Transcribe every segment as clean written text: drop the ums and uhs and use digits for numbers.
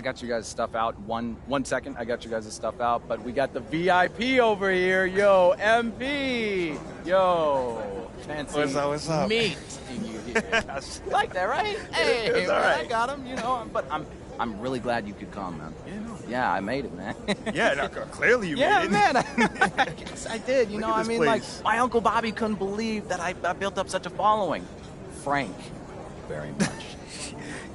I got you guys' stuff out. One second, I got you guys' stuff out. But we got the VIP over here. Yo, MP. Yo, fancy What's up? meeting you here. Like that, right? Hey, It's man, all right. I got him, you know. But I'm really glad you could come, man. Yeah, no. Yeah, I made it, man. Yeah, no, clearly you Yeah, made it. man. I guess I did. You Look know, at I this mean, place. like, my Uncle Bobby couldn't believe that I built up such a following. Frank, very much.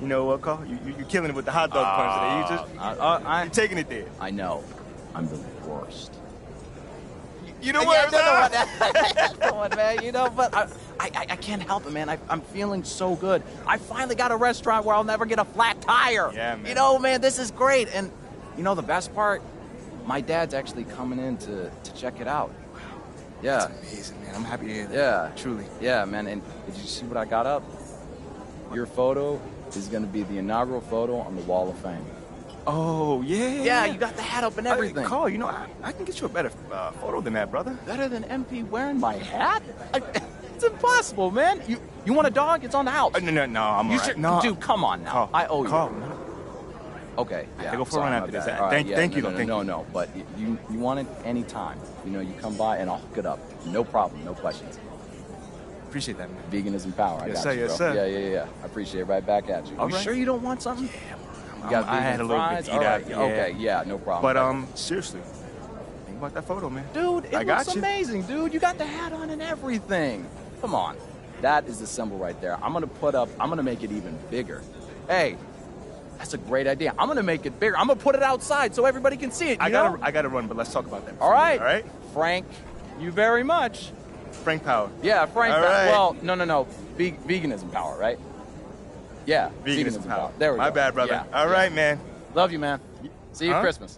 You know what, Carl? You're killing it with the hot dog punch today. You're taking it there. I know. I'm the worst. You know what? Come on, man. You know, but I can't help it, man. I'm feeling so good. I finally got a restaurant where I'll never get a flat tire. Yeah, man. You know, man, this is great. And you know the best part? My dad's actually coming in to check it out. Wow. Yeah. That's amazing, man. I'm happy to hear that. Yeah. Truly. Yeah, man. And did you see what I got up? Your photo is going to be the inaugural photo on the Wall of Fame. Oh, yeah. Yeah, you got the hat up and everything. Carl, you know, I can get you a better photo than that, brother. Better than MP wearing my hat? It's impossible, man. You want a dog? It's on the house. No, I'm all You right. should, No, dude, come on now. Carl, I owe you. Carl, no. Okay, yeah. I go for a run after this. All right, Thank you, no, though. Thank you. No, but you want it anytime. You know, you come by and I'll hook it up. No problem, no questions. Appreciate that, man. Veganism power. I Yes, got sir, you, yes, bro. sir. Yeah. I appreciate it. Right back at you. All You right. sure you don't want something? You got I had a vegan little fries? bit to eat All right, after, yeah. okay, yeah, no problem. But, seriously, think about that photo, man. Dude, I it got looks you. amazing, dude. You got the hat on and everything. Come on. That is the symbol right there. I'm gonna make it even bigger. Hey, that's a great idea. I'm gonna make it bigger. I'm gonna put it outside so everybody can see it. I know? gotta run, but let's talk about that. All right. All right? Frank, you very much. Frank Power. Yeah, Frank. All right. Well, no. Veganism power, right? Yeah. Veganism power. There we go. My bad, brother. Yeah, All right, man. Love you, man. See you Huh? Christmas.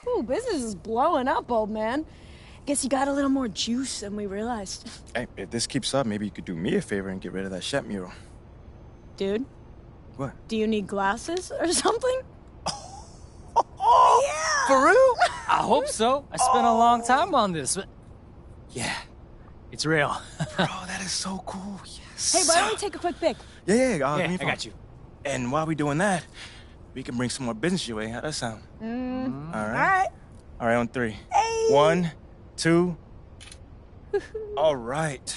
Ooh, business is blowing up, old man. Guess you got a little more juice than we realized. Hey, if this keeps up, maybe you could do me a favor and get rid of that Shep mural. Dude, What? do you need glasses or something? Oh, for real? I hope so. I spent a long time on this, but yeah, it's real. Bro, that is so cool. Yes. Hey, why don't we take a quick pic? Yeah. Yeah, give me I your phone. got you. And while we doing that, we can bring some more business your way. How'd that sound? All right. All right, on 3. Hey. 1, 2. All right.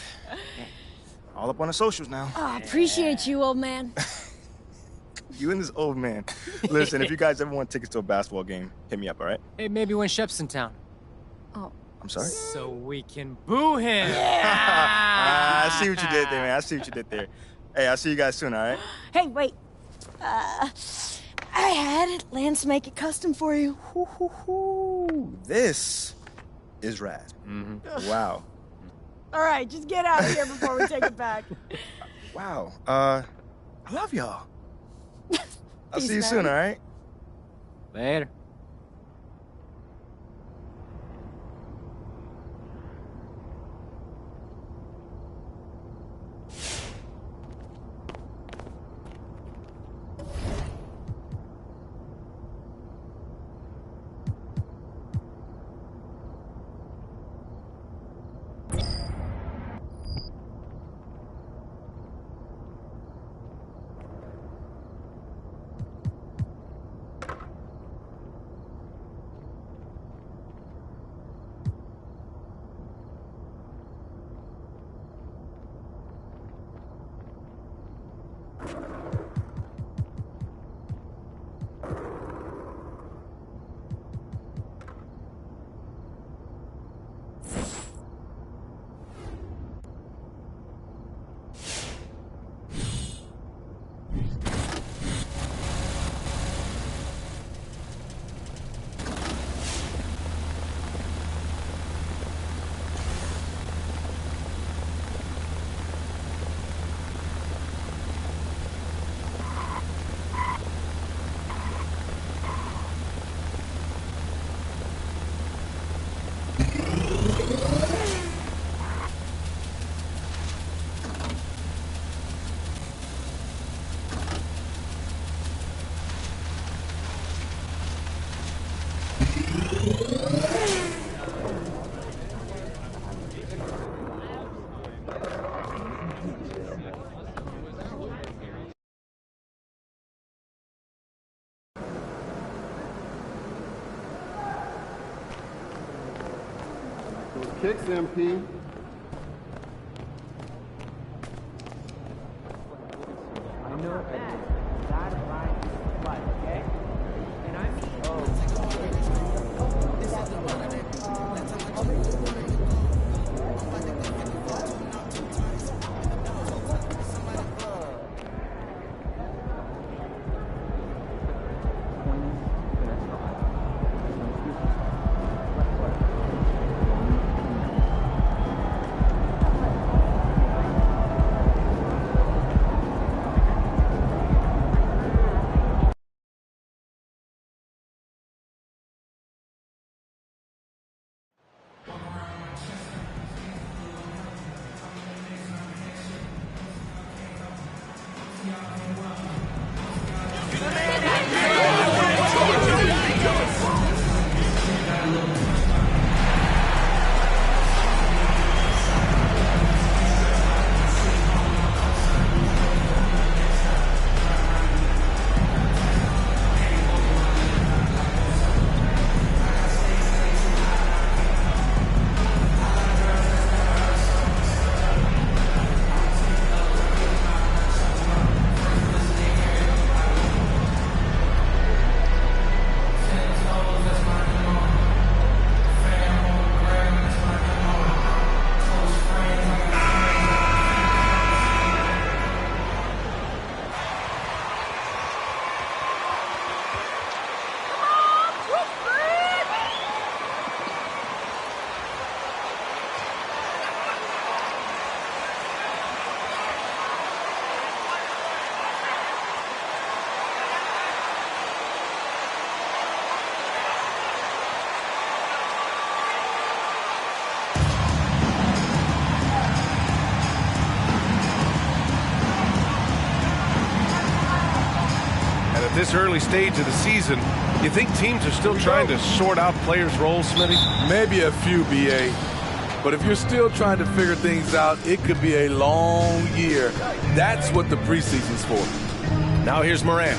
All up on the socials now. Oh, appreciate you, old man. You and this old man. Listen, if you guys ever want tickets to a basketball game, hit me up, all right? Hey, maybe when Shep's in town, Oh, I'm sorry? so we can boo him. I see what you did there, man. I see what you did there. Hey, I'll see you guys soon, all right? hey, wait. I had Lance make it custom for you. This is rad. Wow. All right, just get out of here before we take it back. Wow. I love y'all. I'll Peace, see you man. soon, all right? Later. Kicks, MP. At this early stage of the season, you think teams are still trying to sort out players' roles, Smitty? Maybe a few, BA. But if you're still trying to figure things out, it could be a long year. That's what the preseason's for. Now here's Moran,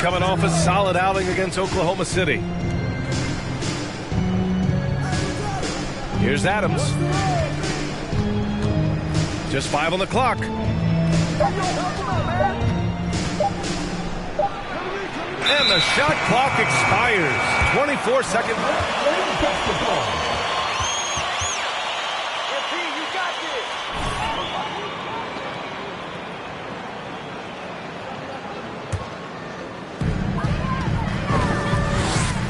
coming off a solid outing against Oklahoma City. Here's Adams. Just 5 on the clock. And the shot clock expires. 24-second.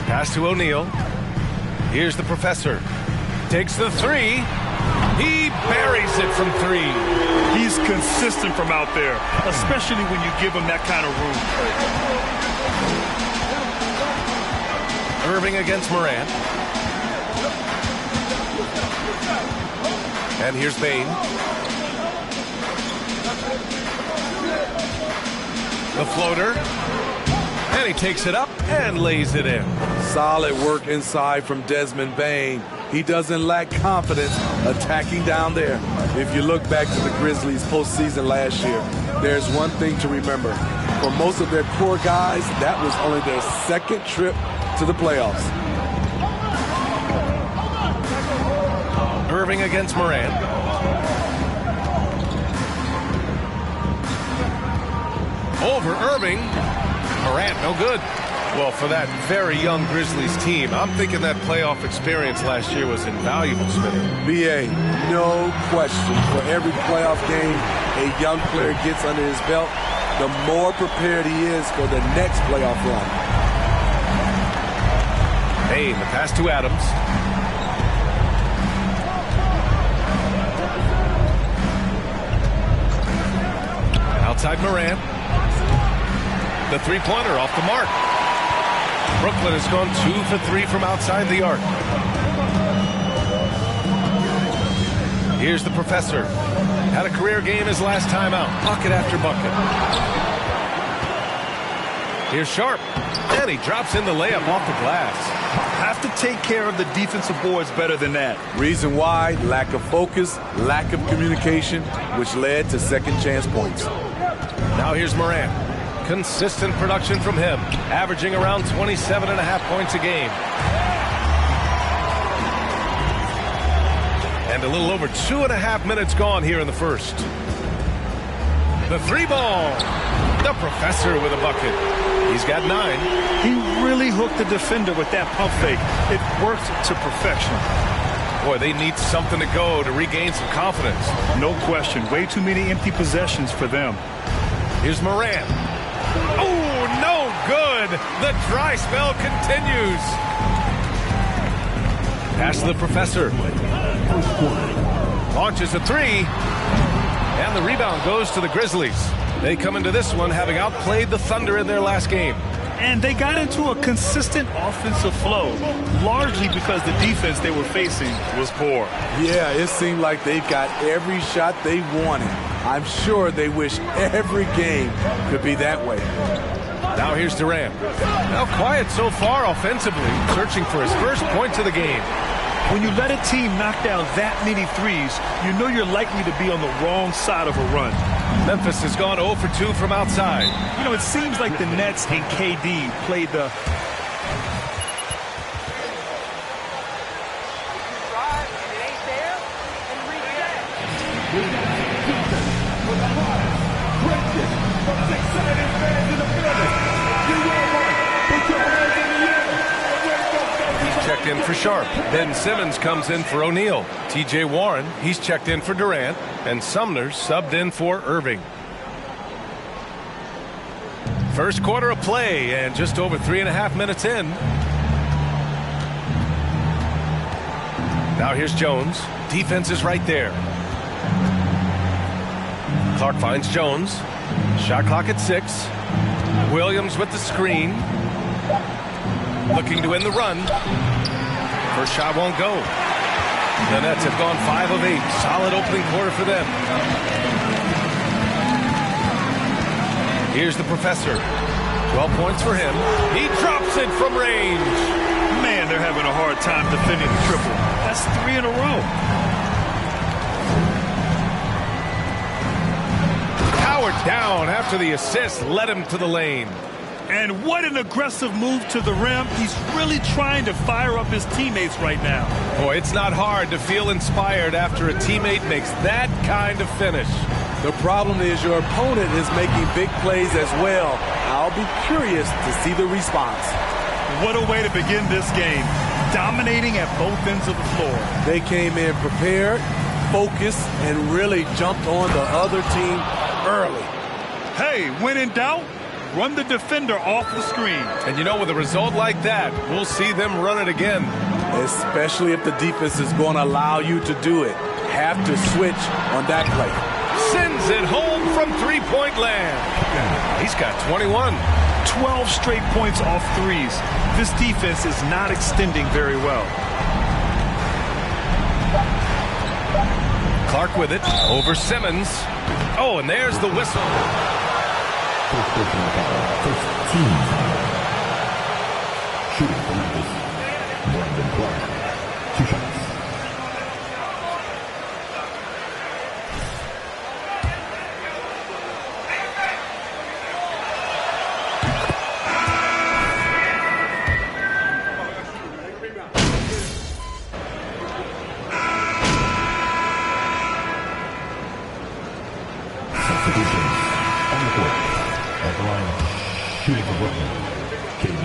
Pass to O'Neal. Here's the professor. takes the three. He buries it from three. He's consistent from out there, especially when you give him that kind of room. Irving against Morant. And here's Bane. The floater. And he takes it up and lays it in. Solid work inside from Desmond Bane. He doesn't lack confidence attacking down there. If you look back to the Grizzlies postseason last year, there's one thing to remember. For most of their core guys, that was only their second trip to the playoffs. Irving against Morant. Over Irving. Morant, no good. Well, for that very young Grizzlies team, I'm thinking that playoff experience last year was invaluable, Smitty. BA, no question. For every playoff game a young player gets under his belt, the more prepared he is for the next playoff run. Bane, the pass to Adams. Outside Morant. The three-pointer off the mark. Brooklyn has gone 2 for 3 from outside the arc. Here's the professor. Had a career game his last time out. Bucket after bucket. Here's Sharp. And he drops in the layup off the glass. Have to take care of the defensive boards better than that. Reason why, lack of focus, lack of communication, which led to second chance points. Now here's Morant. Consistent production from him, averaging around 27.5 points a game. And a little over 2.5 minutes gone here in the first. The three ball. The professor with a bucket. He's got 9. He really hooked the defender with that pump fake. It worked to perfection. Boy, they need something to go to regain some confidence. No question. Way too many empty possessions for them. Here's Morant. Oh, no good. The dry spell continues. Pass to the professor. Launches a three. And the rebound goes to the Grizzlies. They come into this one having outplayed the Thunder in their last game. And they got into a consistent offensive flow, largely because the defense they were facing was poor. Yeah, it seemed like they got every shot they wanted. I'm sure they wish every game could be that way. Now here's Durant. Now quiet so far offensively, searching for his first points of the game. When you let a team knock down that many threes, you know you're likely to be on the wrong side of a run. Memphis has gone 0 for 2 from outside. You know, it seems like the Nets and KD played the... Checked in for Sharp. Ben Simmons comes in for O'Neal. T.J. Warren, he's checked in for Durant. And Sumner subbed in for Irving. First quarter of play and just over 3.5 minutes in. Now here's Jones. Defense is right there. Clark finds Jones. Shot clock at 6. Williams with the screen. Looking to win the run. First shot won't go. The Nets have gone 5 of 8. Solid opening quarter for them. Here's the professor. 12 points for him. He drops it from range. Man, they're having a hard time defending the triple. That's 3 in a row. Howard down after the assist led him to the lane. And what an aggressive move to the rim. He's really trying to fire up his teammates right now. Boy, it's not hard to feel inspired after a teammate makes that kind of finish. The problem is your opponent is making big plays as well. I'll be curious to see the response. What a way to begin this game. Dominating at both ends of the floor. They came in prepared, focused, and really jumped on the other team early. Hey, when in doubt, run the defender off the screen. And you know, with a result like that, we'll see them run it again. especially if the defense is going to allow you to do it. Have to switch on that play. Sends it home from three-point land. He's got 21. 12 straight points off threes. This defense is not extending very well. Clark with it over Simmons. Oh, and there's the whistle. First team foul. Shooting for Memphis, Brandon Clark. 2 shots. Substitutions on the court. At the line, shooting for Brooklyn. KD.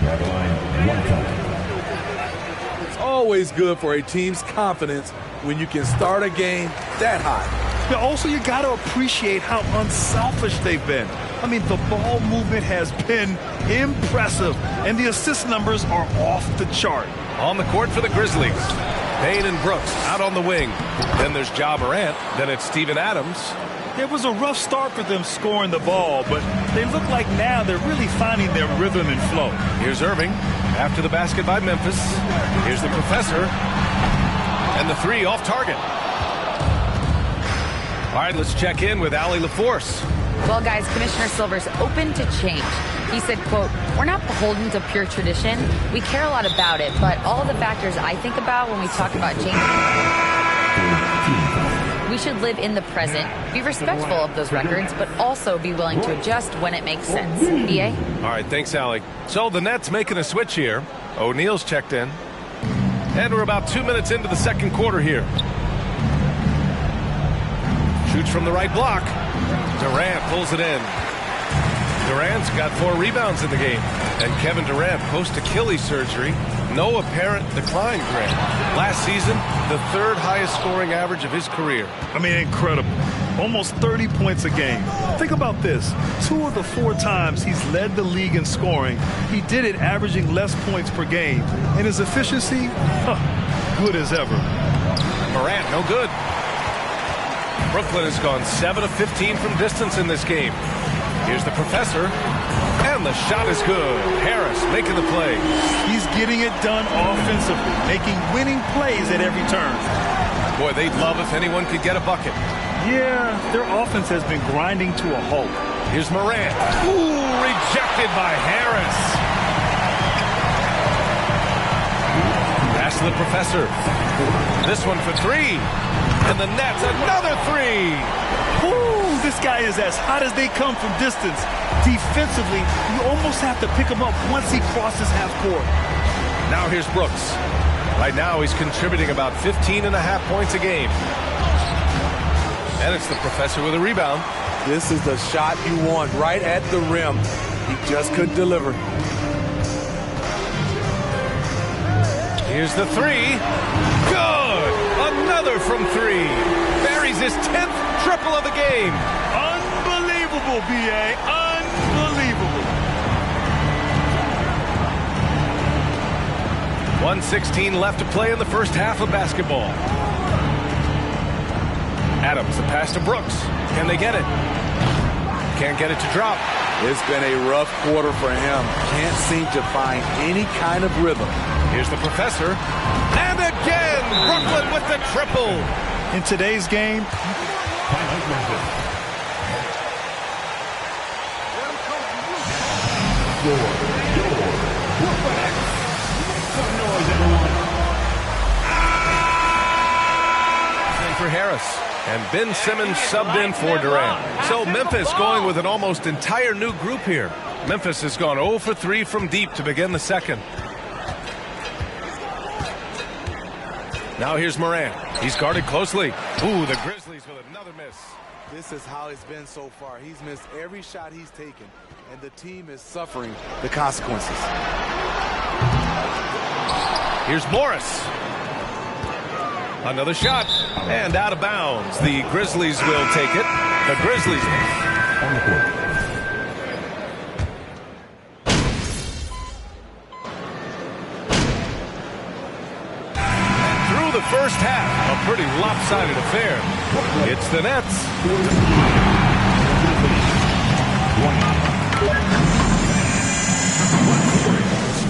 At the line, 1 time. It's always good for a team's confidence when you can start a game that high. But also, you got to appreciate how unselfish they've been. I mean, the ball movement has been impressive, and the assist numbers are off the chart. On the court for the Grizzlies. Payne and Brooks out on the wing. Then there's Ja Morant. Then it's Steven Adams. It was a rough start for them scoring the ball, but they look like now they're really finding their rhythm and flow. Here's Irving after the basket by Memphis. Here's the Professor. And the 3 off target. All right, let's check in with Allie LaForce. Well, guys, Commissioner Silver's open to change. He said, quote, "We're not beholden to pure tradition. We care a lot about it, but all the factors I think about when we talk about changing, we should live in the present, be respectful of those records, but also be willing to adjust when it makes sense." BA? All right, thanks, Allie. So the Nets making a switch here. O'Neal's checked in. And we're about 2 minutes into the second quarter here. Shoots from the right block. Durant pulls it in. Durant's got 4 rebounds in the game. And Kevin Durant post-Achilles surgery. No apparent decline, Grant. Last season, the 3rd highest scoring average of his career. I mean, incredible. Almost 30 points a game. Think about this. 2 of the 4 times he's led the league in scoring, he did it averaging less points per game. And his efficiency, good as ever. Morant, no good. Brooklyn has gone 7 of 15 from distance in this game. Here's the Professor. And the shot is good. Harris making the play. He's getting it done offensively, making winning plays at every turn. Boy, they'd love if anyone could get a bucket. Yeah, their offense has been grinding to a halt. Here's Morant. Ooh, rejected by Harris. Pass to the Professor. This one for 3. And the Nets, another 3. Ooh, this guy is as hot as they come from distance. Defensively, you almost have to pick him up once he crosses half court. Now here's Brooks. Right now he's contributing about 15.5 points a game. And it's the Professor with a rebound. This is the shot you want right at the rim. He just couldn't deliver. Here's the 3. Good! Another from 3. Buries his 10th triple of the game. Unbelievable, B.A. Unbelievable. 1:16 left to play in the first half of basketball. Adams, the pass to Brooks. Can they get it? Can't get it to drop. It's been a rough quarter for him. Can't seem to find any kind of rhythm. Here's the Professor. And again, Brooklyn with the triple. In today's game, for Harris. And Ben Simmons subbed in for Durant. So Memphis going with an almost entire new group here. Memphis has gone 0 for 3 from deep to begin the second. Now here's Morant. He's guarded closely. Ooh, the Grizzlies with another miss. This is how it's been so far. He's missed every shot he's taken, and the team is suffering the consequences. Here's Morris. Another shot, and out of bounds. The Grizzlies will take it. The Grizzlies on the court. first half. A pretty lopsided affair. It's the Nets.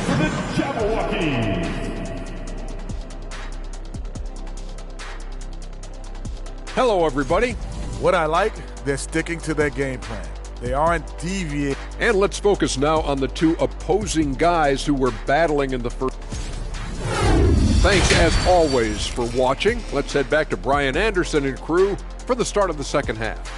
For the Jabberwockies. Hello, everybody. What I like, they're sticking to their game plan. They aren't deviating. And let's focus now on the two opposing guys who were battling in the first. Thanks, as always, for watching. Let's head back to Brian Anderson and crew for the start of the second half.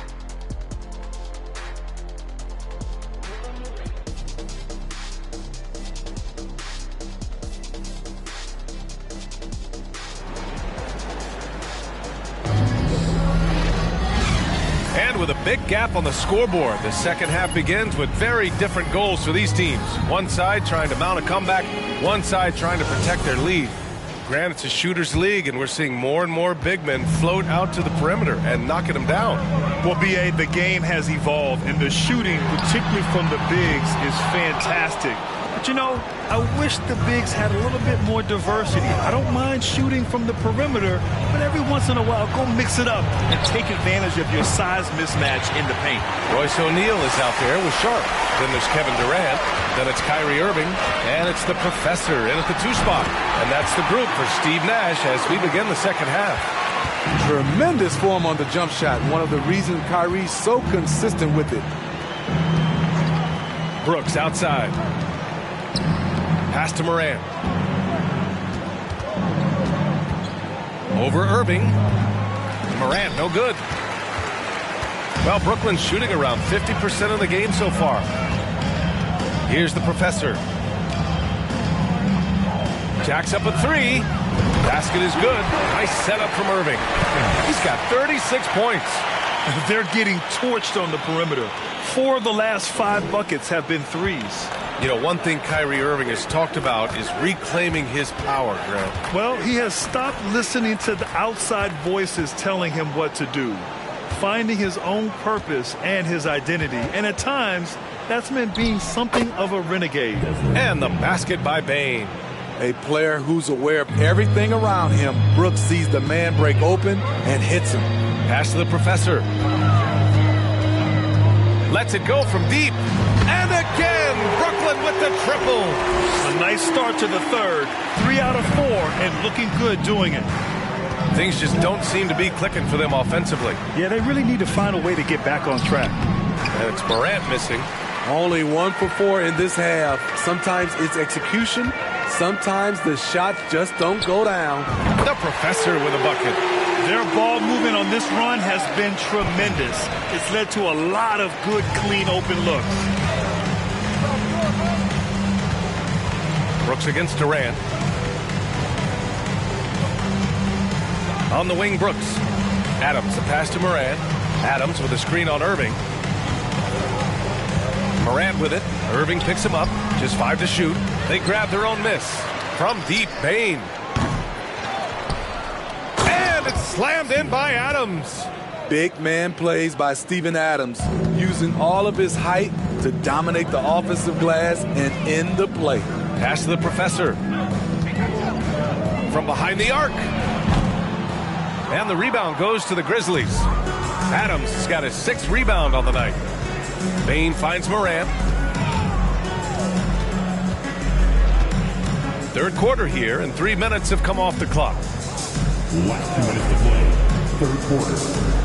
And with a big gap on the scoreboard, the second half begins with very different goals for these teams. One side trying to mount a comeback, one side trying to protect their lead. Grant, it's a shooter's league, and we're seeing more and more big men float out to the perimeter and knocking them down. Well, B.A., the game has evolved, and the shooting, particularly from the bigs, is fantastic. But, you know, I wish the bigs had a little bit more diversity. I don't mind shooting from the perimeter, but every once in a while, go mix it up and take advantage of your size mismatch in the paint. Royce O'Neal is out there with Sharp. Then there's Kevin Durant. Then it's Kyrie Irving. And it's the Professor in at the 2 spot. And that's the group for Steve Nash as we begin the second half. Tremendous form on the jump shot. One of the reasons Kyrie's so consistent with it. Brooks outside. Pass to Morant. Over Irving. Morant, no good. Well, Brooklyn's shooting around 50% of the game so far. Here's the Professor. Jacks up a 3. Basket is good. Nice setup from Irving. He's got 36 points. They're getting torched on the perimeter. 4 of the last 5 buckets have been threes. You know, one thing Kyrie Irving has talked about is reclaiming his power, Grant. Well, he has stopped listening to the outside voices telling him what to do, finding his own purpose and his identity. And at times, that's meant being something of a renegade. And the basket by Bane. A player who's aware of everything around him. Brooks sees the man break open and hits him. Pass to the Professor. Lets it go from deep. And again, Brooklyn with the triple. A nice start to the third. 3 out of 4 and looking good doing it. Things just don't seem to be clicking for them offensively. Yeah, they really need to find a way to get back on track. And it's Morant missing. Only 1 for 4 in this half. Sometimes it's execution. Sometimes the shots just don't go down. The Professor with a bucket. Their ball movement on this run has been tremendous. It's led to a lot of good, clean, open looks. Brooks against Durant. On the wing, Brooks. Adams, the pass to Morant. Adams with a screen on Irving. Morant with it. Irving picks him up. Just 5 to shoot. They grab their own miss. From deep, Bane. And it's slammed in by Adams. Big man plays by Steven Adams, using all of his height to dominate the offensive glass and end the play. Pass to the Professor. From behind the arc. And the rebound goes to the Grizzlies. Adams has got his 6th rebound on the night. Bane finds Morant. Third quarter here, and 3 minutes have come off the clock. Last 2 minutes to play. Third quarter.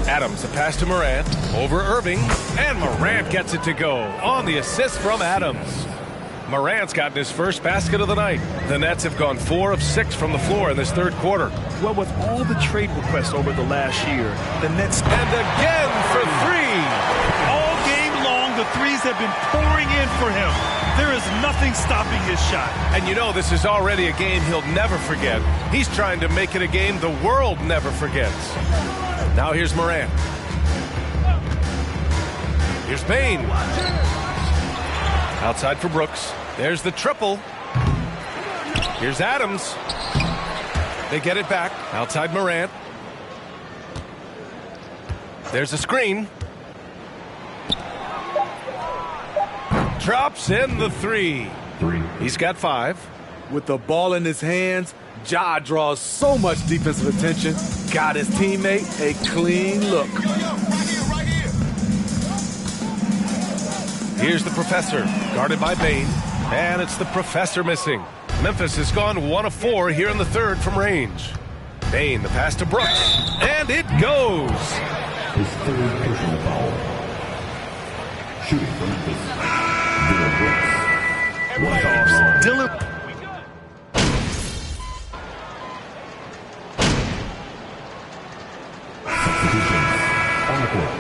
Adams, a pass to Morant. Over Irving. And Morant gets it to go on the assist from Adams. Morant's gotten his first basket of the night. The Nets have gone 4 of 6 from the floor in this third quarter. Well, with all the trade requests over the last year, the Nets... And again for 3. All game long, the threes have been pouring in for him. There is nothing stopping his shot. And you know this is already a game he'll never forget. He's trying to make it a game the world never forgets. Now here's Morant. Here's Bane. Outside for Brooks. There's the triple. Here's Adams. They get it back. Outside Morant. There's a screen. Drops in the 3. He's got 5. With the ball in his hands, Ja draws so much defensive attention. Got his teammate a clean look. Here's the Professor, guarded by Bane, and it's the Professor missing. Memphis has gone 1 of 4 here in the third from range. Bane, the pass to Brooks, and it goes. His third personal foul. Shooting from Memphis, Dillon Brooks. Playoffs. Dillon. Substitutions on the court.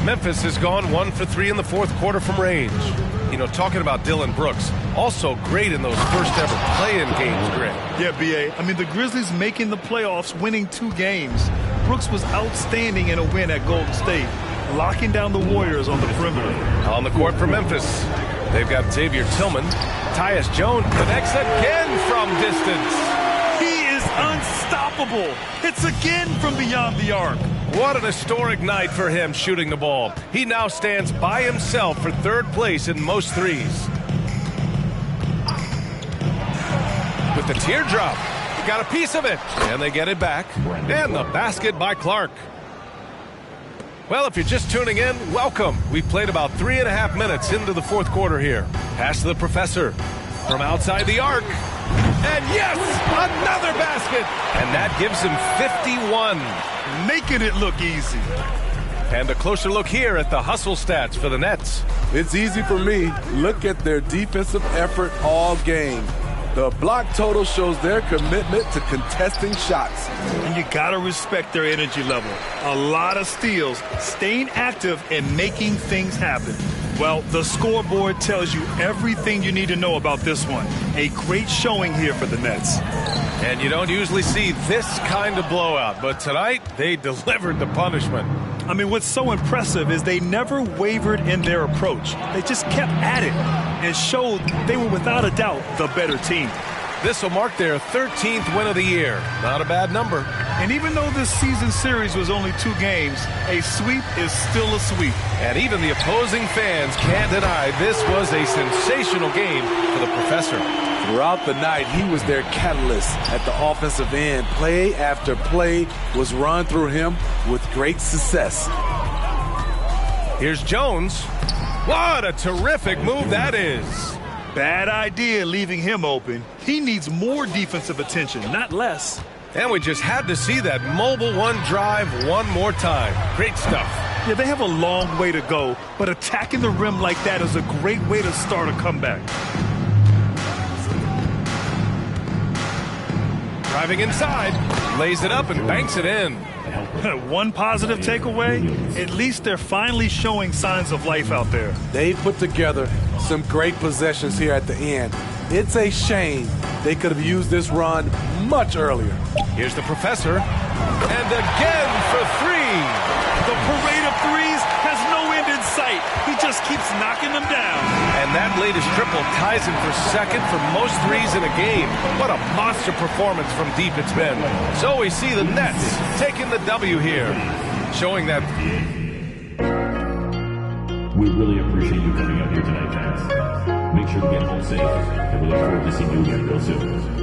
Memphis has gone 1 for 3 in the fourth quarter from range. You know, talking about Dillon Brooks, also great in those first ever play-in games, Greg. Yeah, B.A. I mean, the Grizzlies making the playoffs, winning 2 games. Brooks was outstanding in a win at Golden State, locking down the Warriors on the perimeter. On the court for Memphis, they've got Xavier Tillman. Tyus Jones connects again from distance. He is unstoppable. Hits again from beyond the arc. What an historic night for him shooting the ball. He now stands by himself for third place in most threes. With the teardrop, he got a piece of it, and they get it back. And the basket by Clark. Well, if you're just tuning in, welcome. We've played about 3.5 minutes into the fourth quarter here. Pass to the Professor from outside the arc. And yes, another basket. And that gives him 51. Making it look easy. And a closer look here at the hustle stats for the Nets. It's easy for me. Look at their defensive effort all game. The block total shows their commitment to contesting shots. And you gotta respect their energy level. A lot of steals, staying active and making things happen. Well, the scoreboard tells you everything you need to know about this one. A great showing here for the Nets. And you don't usually see this kind of blowout, but tonight they delivered the punishment. I mean, what's so impressive is they never wavered in their approach. They just kept at it and showed they were without a doubt the better team. This will mark their 13th win of the year. Not a bad number. And even though this season series was only 2 games, a sweep is still a sweep. And even the opposing fans can't deny this was a sensational game for the Professor. Throughout the night, he was their catalyst at the offensive end. Play after play was run through him with great success. Here's Jones. What a terrific move that is. Bad idea leaving him open. He needs more defensive attention, not less. And we just had to see that mobile one drive one more time. Great stuff. Yeah, they have a long way to go, but attacking the rim like that is a great way to start a comeback. Driving inside, lays it up and banks it in. One positive takeaway, at least they're finally showing signs of life out there. They put together some great possessions here at the end. It's a shame they could have used this run much earlier. Here's the Professor, and again for 3. The parade of threes has no end in sight. He just keeps knocking them down. And that latest triple ties him for second for most threes in a game. What a monster performance from deep it's been. So we see the Nets taking the W here, showing that. We really appreciate you coming out here tonight, fans. Make sure to get home safe, and we look forward to seeing you again real soon.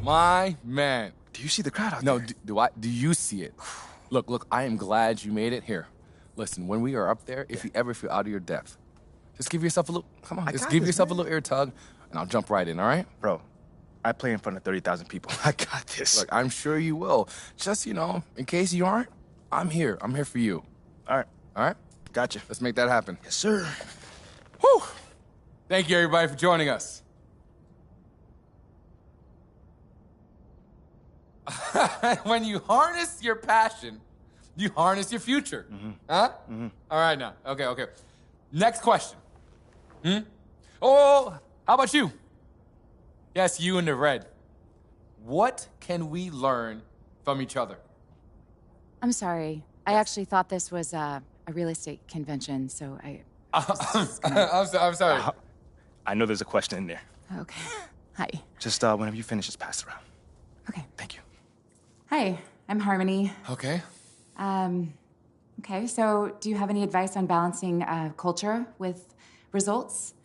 My man. Do you see the crowd out No, there? do you see it? Look, I am glad you made it here. Listen, when we are up there, if you ever feel out of your depth, just give yourself a little, come on, I just got give this, yourself man. a little ear tug, and I'll jump right in, all right? Bro, I play in front of 30,000 people. I got this. Look, I'm sure you will. Just, in case you aren't, I'm here. I'm here for you. All right. All right? Gotcha. Let's make that happen. Yes, sir. Whew. Thank you, everybody, for joining us. When you harness your passion, you harness your future. Huh? All right, now. Okay. Next question. Oh, how about you? Yes, you in the red. What can we learn from each other? I'm sorry. I actually thought this was a real estate convention, so I... I'm sorry. I know there's a question in there. Okay. Hi. Just whenever you finish, just pass it around. Okay. Thank you. Hi, I'm Harmony. Okay. Okay, so do you have any advice on balancing culture with results?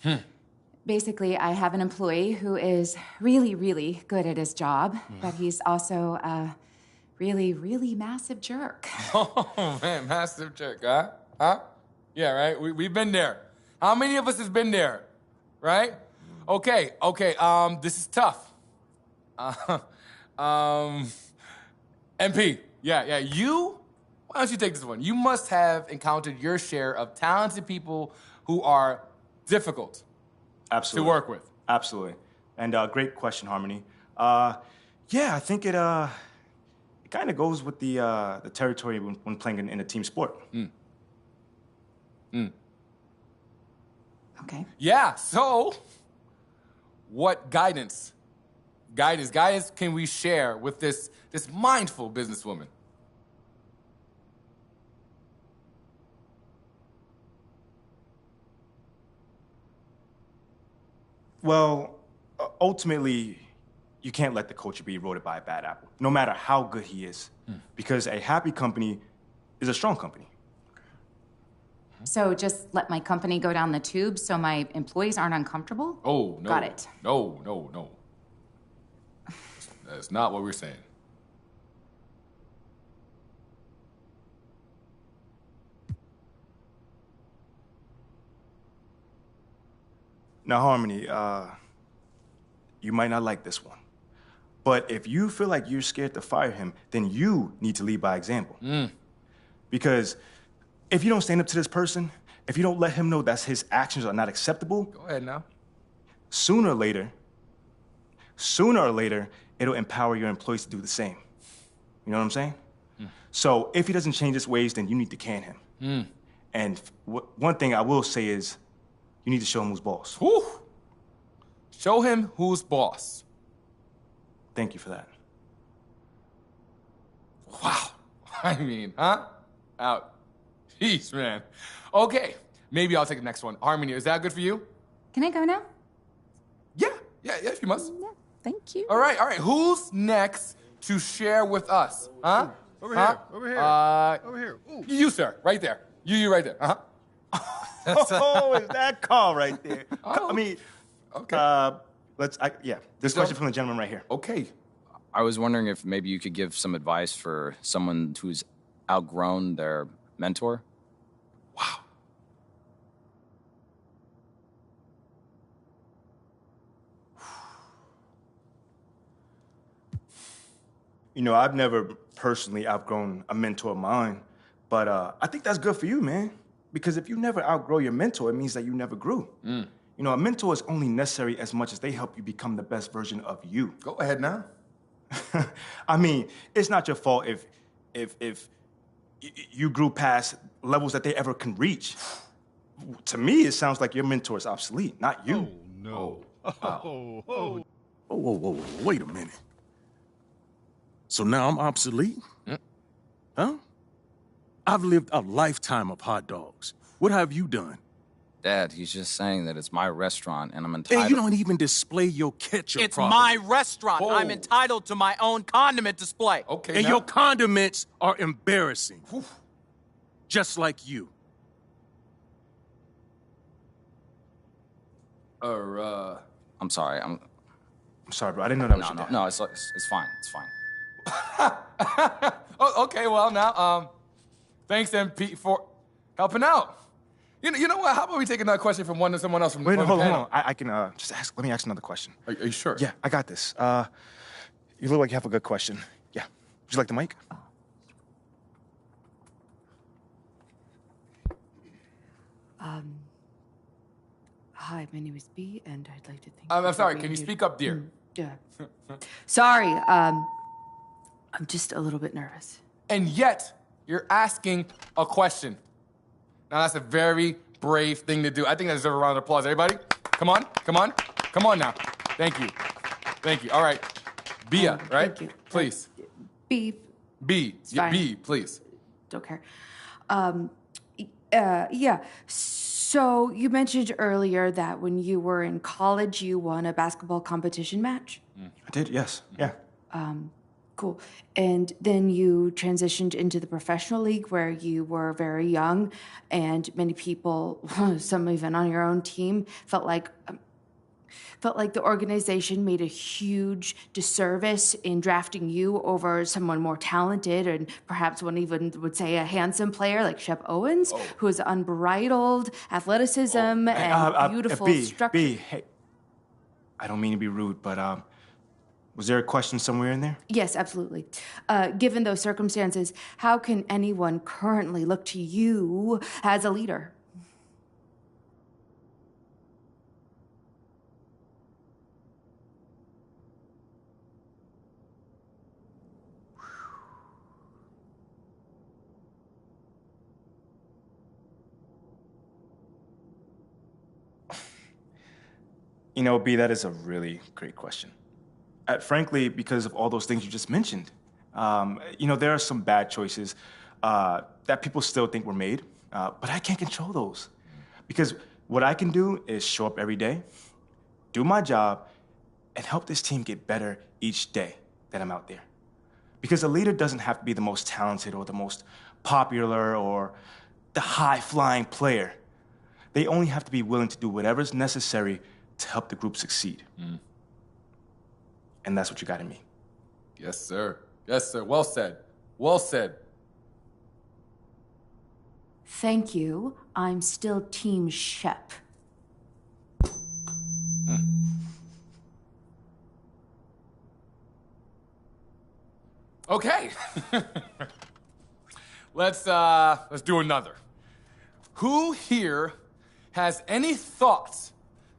Basically, I have an employee who is really, really good at his job, but he's also a really, really massive jerk. Oh, man, massive jerk, huh? Huh? Yeah, right? We've been there. How many of us has been there? Right? Okay, this is tough. MP, yeah, why don't you take this one? You must have encountered your share of talented people who are difficult Absolutely. to work with. Absolutely. And great question, Harmony. Yeah, I think it kind of goes with the territory when playing in a team sport. Okay. Yeah, so what guidance can we share with this mindful businesswoman? Well, ultimately, you can't let the culture be eroded by a bad apple, no matter how good he is. Because a happy company is a strong company. So just let my company go down the tube so my employees aren't uncomfortable? Oh, no. Got it. No. That's not what we're saying. Now, Harmony, you might not like this one. But if you feel like you're scared to fire him, then you need to lead by example. Because if you don't stand up to this person, if you don't let him know that his actions are not acceptable, Go ahead now. sooner or later, it'll empower your employees to do the same. You know what I'm saying? So if he doesn't change his ways, then you need to can him. And one thing I will say is, you need to show him who's boss. Whew. Show him who's boss. Thank you for that. Wow. I mean, huh? Out. Jeez, man. Okay, maybe I'll take the next one. Harmony, is that good for you? Can I go now? Yeah, if you must. Yeah, thank you. All right. Who's next to share with us? Huh? Over here. Ooh. You, sir, right there. You right there. Oh, is that call right there? Oh. I mean, Okay. This question from the gentleman right here. Okay. I was wondering if maybe you could give some advice for someone who's outgrown their mentor. Wow. You know, I've never personally outgrown a mentor of mine, but I think that's good for you, man. Because if you never outgrow your mentor, it means that you never grew. You know, a mentor is only necessary as much as they help you become the best version of you. Go ahead now. I mean, it's not your fault if you grew past levels that they ever can reach. To me, it sounds like your mentor is obsolete, not you. No. Whoa, wait a minute. So now I'm obsolete? Huh? I've lived a lifetime of hot dogs. What have you done? Dad, he's just saying that it's my restaurant and I'm entitled. And you don't even display your ketchup It's properly. my restaurant. Whoa. I'm entitled to my own condiment display. Okay. And now. your condiments are embarrassing. Just like you. I'm sorry. I'm sorry, bro. I didn't know that was your dad. No, it's fine. It's fine. Oh, okay, well, now, thanks, MP, for helping out. You know what? How about we take another question from someone else from Wait, the hold panel? on. I can just ask. Let me ask another question. Are you sure? Yeah, I got this. You look like you have a good question. Yeah. Would you like the mic? Hi, my name is B, and I'd like to thank I'm you sorry, for can you being speak here. up, dear? Yeah. Sorry, I'm just a little bit nervous. And yet, you're asking a question. Now, that's a very brave thing to do. I think that deserves a round of applause. Everybody, come on, come on. Come on now. Thank you. Thank you. All right. Bia, right? Thank you. Please. B, B. It's fine. B, please. don't care. Yeah. So you mentioned earlier that when you were in college, you won a basketball competition match. I did, yes. Yeah. Cool. And then you transitioned into the professional league where you were very young, and many people, some even on your own team, felt like the organization made a huge disservice in drafting you over someone more talented, and perhaps one even would say a handsome player like Shep Owens, who has unbridled athleticism and beautiful structure. B, hey, I don't mean to be rude, but was there a question somewhere in there? Yes, absolutely. Given those circumstances, how can anyone currently look to you as a leader? You know, B, that is a really great question. Frankly, because of all those things you just mentioned. You know, there are some bad choices that people still think were made, but I can't control those. Because what I can do is show up every day, do my job, and help this team get better each day that I'm out there. Because a leader doesn't have to be the most talented or the most popular or the high-flying player. They only have to be willing to do whatever's necessary to help the group succeed. And that's what you got in me. Yes, sir. Yes, sir. Well said. Well said. Thank you. I'm still Team Shep. Okay. Let's do another. Who here has any thoughts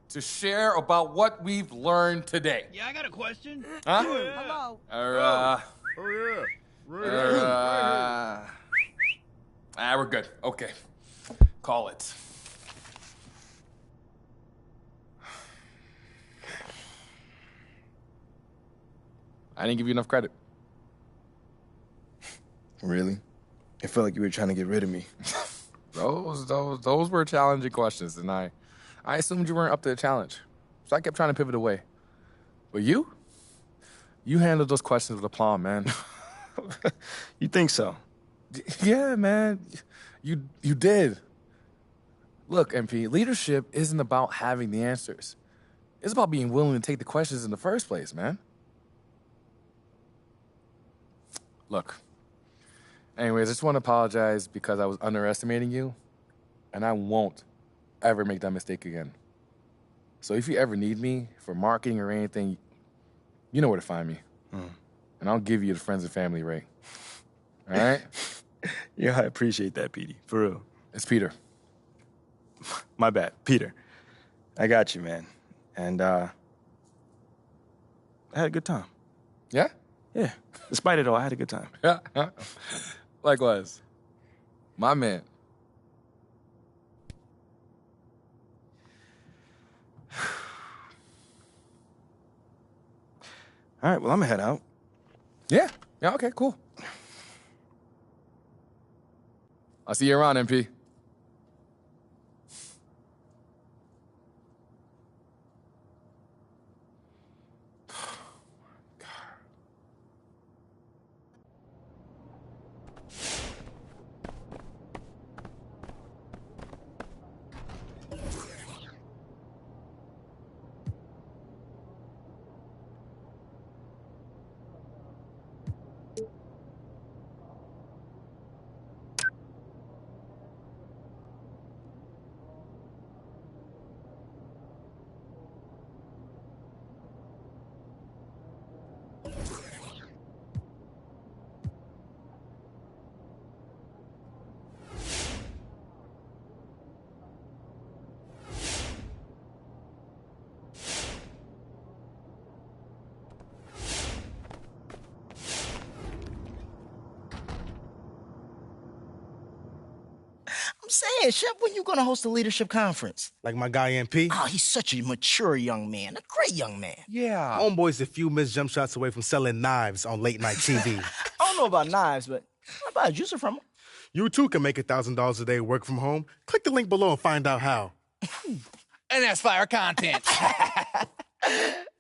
to share about what we've learned today? Yeah, I got a question. Huh? Hello. We're good. Okay. Call it. I didn't give you enough credit. Really? It felt like you were trying to get rid of me. Those were challenging questions, and I assumed you weren't up to the challenge. So I kept trying to pivot away. But you handled those questions with aplomb, man. You think so? Yeah, man. You did. Look, MP, leadership isn't about having the answers. It's about being willing to take the questions in the first place, man. Look. Anyways, I just want to apologize because I was underestimating you, and I won't ever make that mistake again. So if you ever need me for marketing or anything, you know where to find me. And I'll give you the friends and family rate. All right? Yeah, I appreciate that, Petey. For real. It's Peter. My bad. Peter. I got you, man. And I had a good time. Yeah? Yeah. Despite it all, I had a good time. Yeah. Likewise. My man. All right, well, I'm gonna head out. Yeah, okay, cool. I'll see you around, MP. saying, Chef, when you gonna host a leadership conference? Like my guy MP? Oh, he's such a mature young man, a great young man. Yeah. Homeboy's a few missed jump shots away from selling knives on late night TV. I don't know about knives, but I buy a juicer from him. You too can make $1,000 a day work from home. Click the link below and find out how. And that's fire content.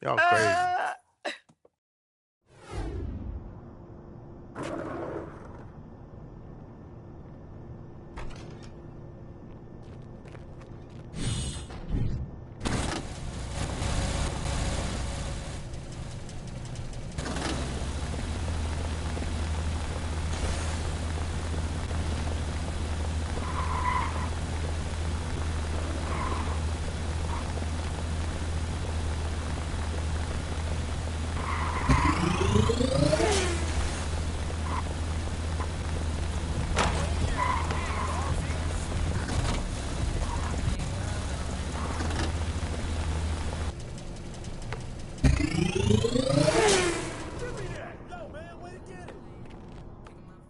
Y'all crazy.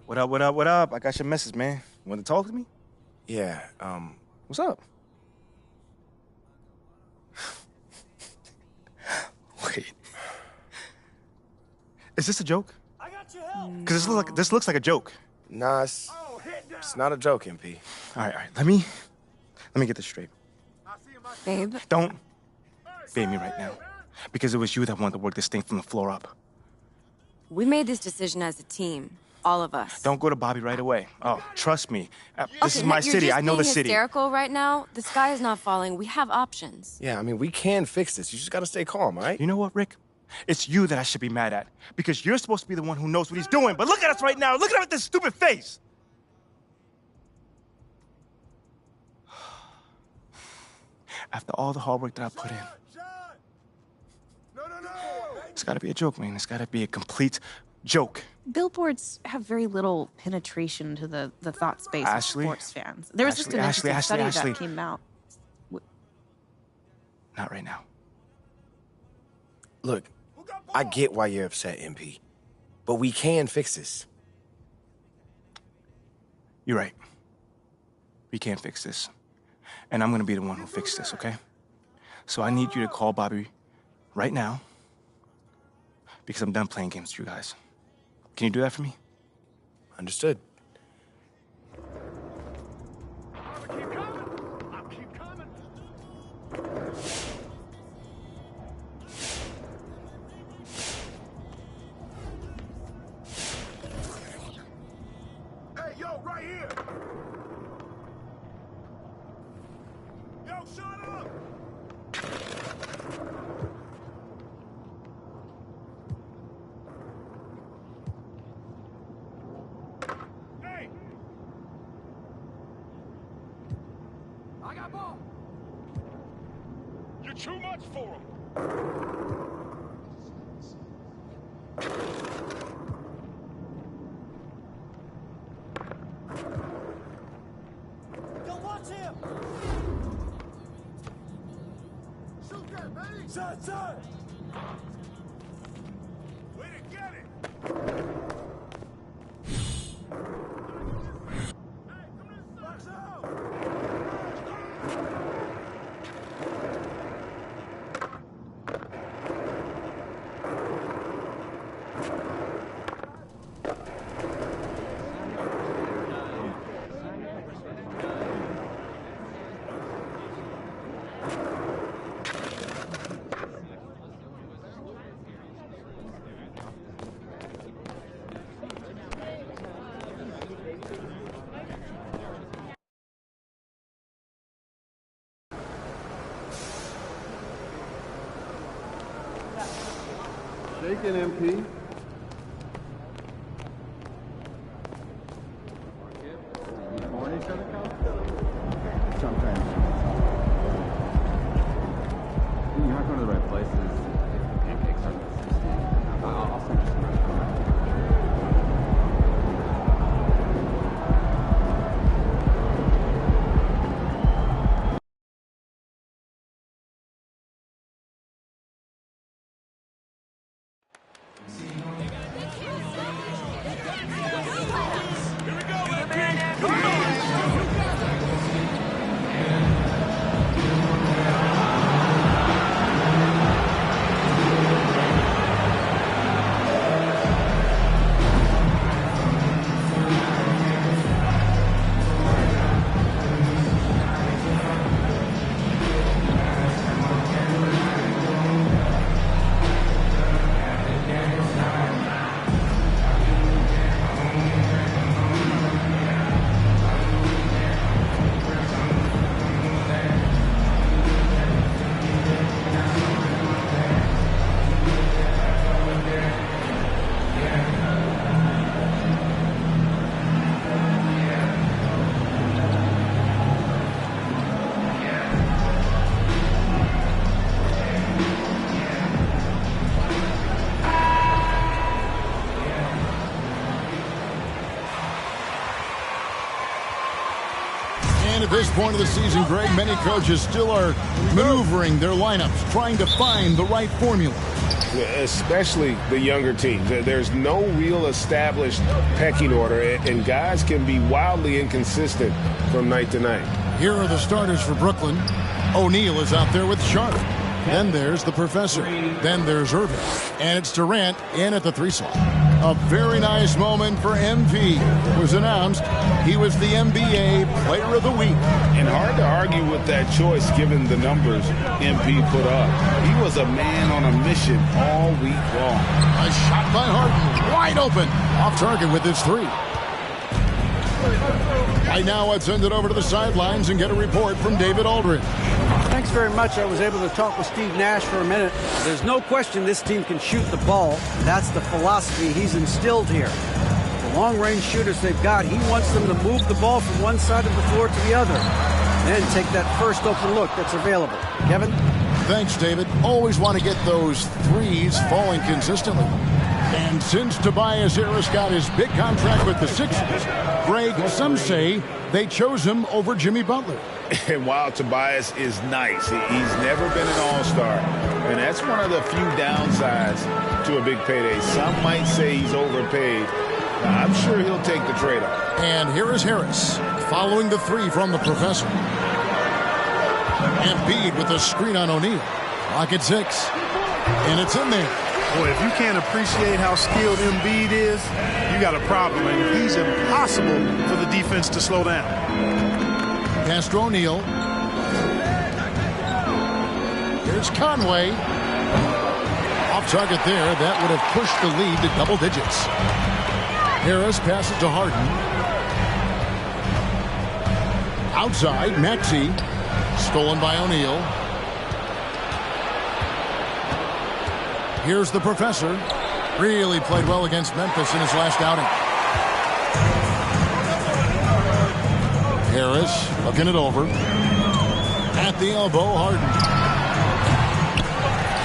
What up, what up, what up? I got your message, man. You want to talk to me? Yeah, what's up? Wait. Is this a joke? Because this looks like a joke. Nah, it's not a joke, MP. All right. Let me get this straight. Babe? Don't babe me right now. Because it was you that wanted to work this thing from the floor up. We made this decision as a team. All of us. Don't go to Bobby right away. Oh, trust me. This is my city. I know the You're just city. being hysterical right now. The sky is not falling. We have options. Yeah, I mean, we can fix this. You just gotta stay calm, all right? You know what, Rick? It's you that I should be mad at. Because you're supposed to be the one who knows what he's doing. But look at us right now. Look at him with this stupid face. After all the hard work that I put in. It's gotta be a joke, man. It's gotta be a complete joke. Billboards have very little penetration to the thought space of sports fans. There was just an interesting study that came out. Not right now. Look, I get why you're upset, MP. But we can fix this. You're right. We can't fix this. And I'm gonna be the one who fixes this, okay? So I need you to call Bobby right now. Because I'm done playing games with you guys. Can you do that for me? Understood. Hey, yo, right here! Yo, shut up! Too much for him. Don't watch him. Shoot that, baby. Shot. Way to get it. Hey, come this side. Watch out. Shaking, MP. Sometimes. You're not going to the right places. Pancakes are. I'll send you some restaurants. See at this point of the season, Greg, many coaches still are maneuvering their lineups, trying to find the right formula. Especially the younger teams. There's no real established pecking order, and guys can be wildly inconsistent from night to night. Here are the starters for Brooklyn. O'Neal is out there with Sharp. Then there's the Professor. Then there's Irving. And it's Durant in at the 3 slot. A very nice moment for MP. It was announced he was the NBA Player of the Week. And hard to argue with that choice given the numbers MP put up. He was a man on a mission all week long. A shot by Harden, wide open, off target with his 3. Right now, let's send it over to the sidelines and get a report from David Aldridge. Thanks very much. I was able to talk with Steve Nash for a minute. There's no question this team can shoot the ball. That's the philosophy he's instilled here. The long-range shooters they've got, he wants them to move the ball from one side of the floor to the other. Then take that first open look that's available. Kevin? Thanks, David. Always want to get those threes falling consistently. And since Tobias Harris got his big contract with the Sixers, Greg, some say they chose him over Jimmy Butler. And while Tobias is nice, he's never been an all-star. And that's one of the few downsides to a big payday. Some might say he's overpaid. I'm sure he'll take the trade-off. And here is Harris following the 3 from the Professor. Embiid with a screen on O'Neal. Clock at 6. And it's in there. Boy, if you can't appreciate how skilled Embiid is, you got a problem. And he's impossible for the defense to slow down. Pass to O'Neal. Here's Conway. Off target there. That would have pushed the lead to double digits. Harris passes to Harden. Outside, Maxey. Stolen by O'Neal. Here's the Professor. Really played well against Memphis in his last outing. Harris looking it over. At the elbow, Harden.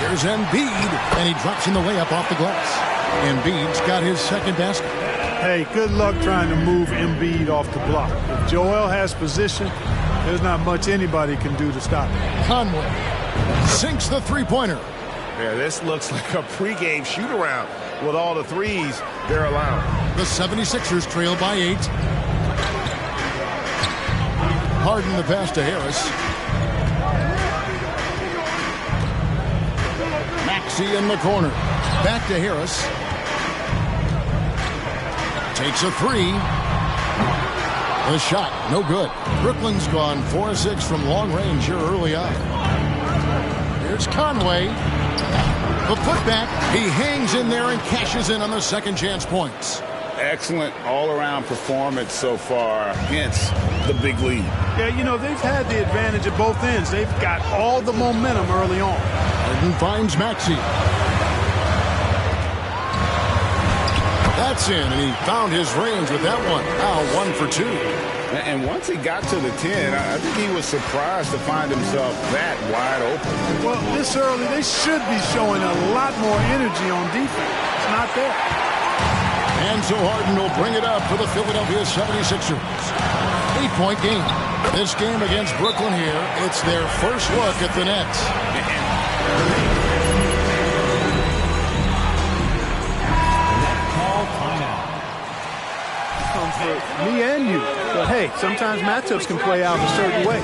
Here's Embiid, and he drops in the layup off the glass. Embiid's got his second basket. Hey, good luck trying to move Embiid off the block. If Joel has position, there's not much anybody can do to stop him. Conway sinks the three-pointer. Yeah, this looks like a pregame shoot-around with all the threes they're allowing. The 76ers trail by 8. Harden the pass to Harris. Maxey in the corner. Back to Harris. Takes a 3. The shot, no good. Brooklyn's gone 4-6 from long range here early on. Here's Conway. The putback. He hangs in there and cashes in on the second chance points. Excellent all-around performance so far, hence the big lead. Yeah, you know, they've had the advantage at both ends. They've got all the momentum early on. Harden finds Maxey. That's in, and he found his range with that one. Now 1 for 2. And once he got to the 10, I think he was surprised to find himself that wide open. Well, this early, they should be showing a lot more energy on defense. It's not there. And so Harden will bring it up for the Philadelphia 76ers. 8-point game. This game against Brooklyn here, it's their first look at the Nets. For me and you. But hey, sometimes matchups can play out a certain way.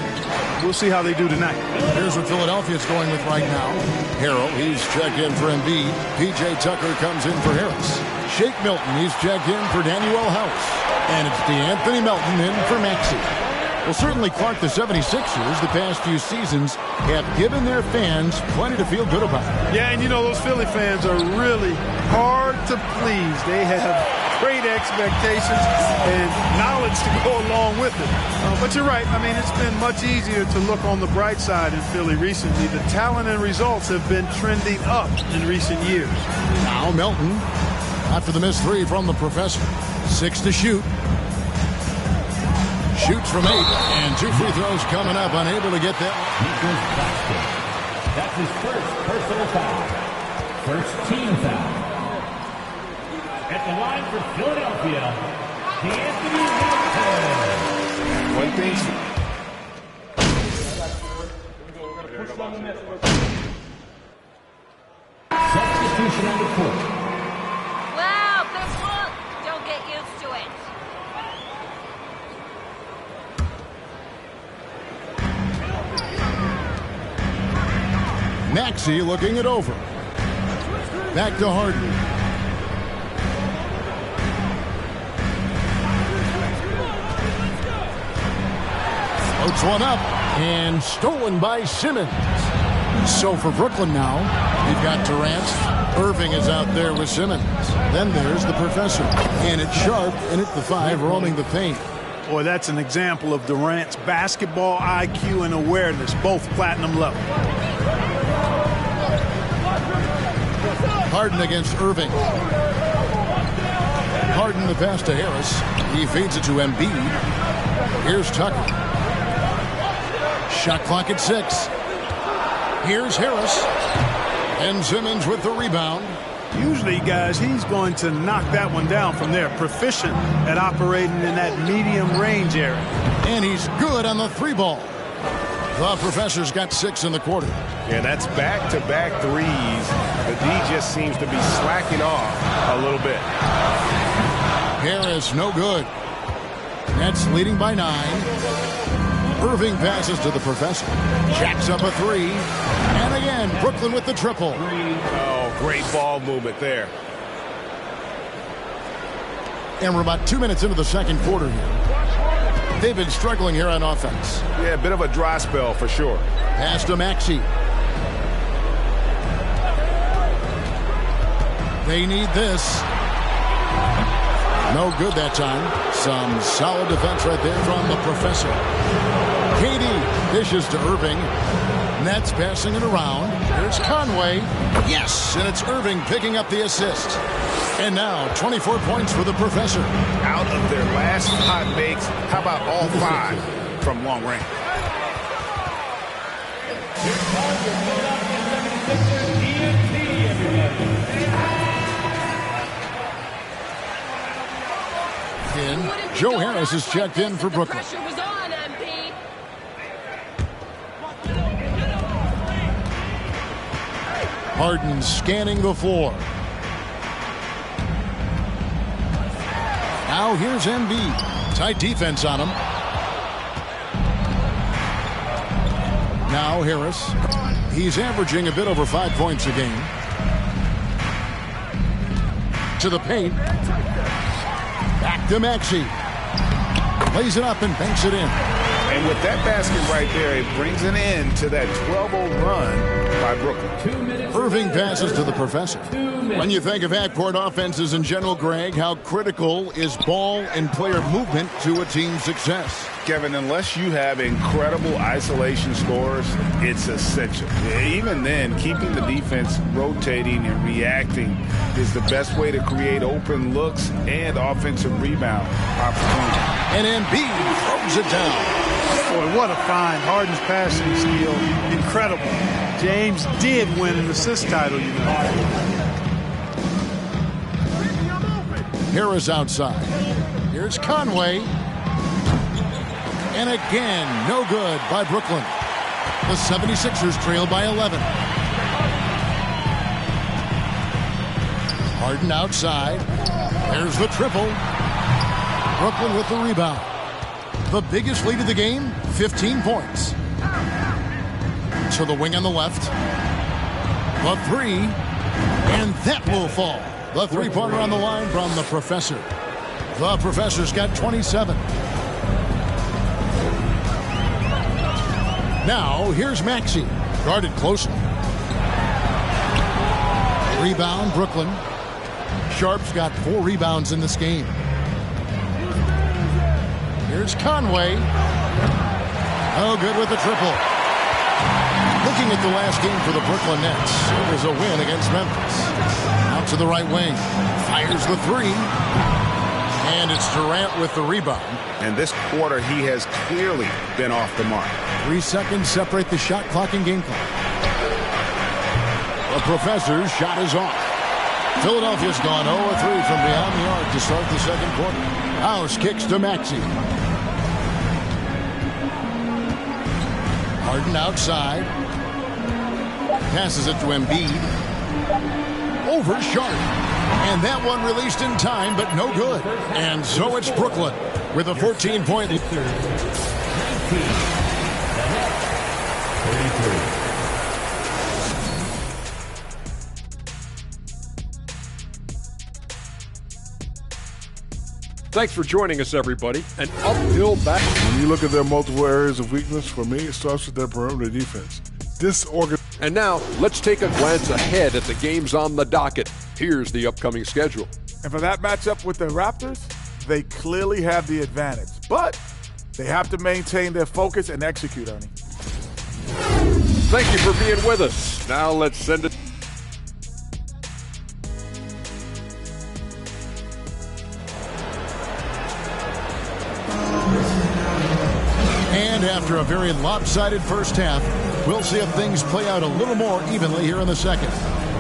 We'll see how they do tonight. Here's what Philadelphia's going with right now. Harrell, he's checked in for Embiid. P.J. Tucker comes in for Harris. Shake Milton, he's checked in for Daniel House. And it's DeAnthony Melton in for Maxey. Well, certainly, Clark, the 76ers, the past few seasons, have given their fans plenty to feel good about. Yeah, and you know, those Philly fans are really hard to please. They have great expectations and knowledge to go along with it. But you're right. I mean, it's been much easier to look on the bright side in Philly recently. The talent and results have been trending up in recent years. Now Melton, after the missed 3 from the Professor. 6 to shoot. Shoots from 8, and 2 free throws coming up. Unable to get that. That's his first personal foul. First team foul. At the line for Philadelphia, DeAnthony Melton. Substitution on the court. Wow, big look. Don't get used to it. Maxey looking it over. Back to Harden. Floats one up and stolen by Simmons. So for Brooklyn now, we've got Durant. Irving is out there with Simmons. Then there's the professor. And it's Sharp in at the 5, roaming the paint. Boy, that's an example of Durant's basketball IQ and awareness, both platinum level. Harden against Irving. Harden the pass to Harris. He feeds it to Embiid. Here's Tucker. Shot clock at 6. Here's Harris. And Simmons with the rebound. Usually, guys, he's going to knock that one down from there. Proficient at operating in that medium range area. And he's good on the 3-ball. The professor's got 6 in the quarter. Yeah, that's back-to-back threes. The D just seems to be slacking off a little bit. Harris, no good. Nets leading by 9. Irving passes to the professor. Jacks up a 3. And again, Brooklyn with the triple. Oh, great ball movement there. And we're about 2 minutes into the second quarter here. They've been struggling here on offense. Yeah, a bit of a dry spell for sure. Pass to Maxey. They need this. No good that time. Some solid defense right there from the professor. Katie dishes to Irving. Nets passing it around. Here's Conway. Yes, and it's Irving picking up the assist. And now 24 points for the professor. Out of their last 5 makes, how about all 5 from long range? Joe Harris is checked in for Brooklyn. Harden scanning the floor. Now here's Embiid. Tight defense on him. Now Harris. He's averaging a bit over 5 points a game. To the paint. Back to Maxey. Lays it up and banks it in. And with that basket right there, it brings an end to that 12-0 run by Brooklyn. Irving passes to the professor. When you think of half-court offenses in general, Greg, how critical is ball and player movement to a team's success? Kevin, unless you have incredible isolation scores, it's essential. Even then, keeping the defense rotating and reacting is the best way to create open looks and offensive rebound opportunities. And Embiid throws it down. Boy, what a find. Harden's passing skill, incredible. James did win an assist title, you know. Harris outside. Here's Conway. And again, no good by Brooklyn. The 76ers trail by 11. Harden outside. There's the triple. Brooklyn with the rebound. The biggest lead of the game, 15 points. To the wing on the left. The 3. And that will fall. The three-pointer on the line from the professor. The professor's got 27. Now, here's Maxey. Guarded closely. Rebound, Brooklyn. Sharp's got 4 rebounds in this game. Here's Conway. Oh, good with the triple. Looking at the last game for the Brooklyn Nets, it was a win against Memphis. Out to the right wing. Fires the 3. And it's Durant with the rebound. And this quarter, he has clearly been off the mark. 3 seconds separate the shot clock and game clock. The professor's shot is off. Philadelphia's gone 0-3 from beyond the arc to start the second quarter. House kicks to Maxey. Harden outside. Passes it to Embiid. Over Sharp. And that one released in time, but no good. And so it's Brooklyn with a 14-point lead. 33. Thanks for joining us, everybody. An uphill battle. When you look at their multiple areas of weakness, for me, it starts with their perimeter defense. And now, let's take a glance ahead at the games on the docket. Here's the upcoming schedule. And for that matchup with the Raptors, they clearly have the advantage. But they have to maintain their focus and execute, Ernie. Thank you for being with us. Now let's send it. And after a very lopsided first half, we'll see if things play out a little more evenly here in the second.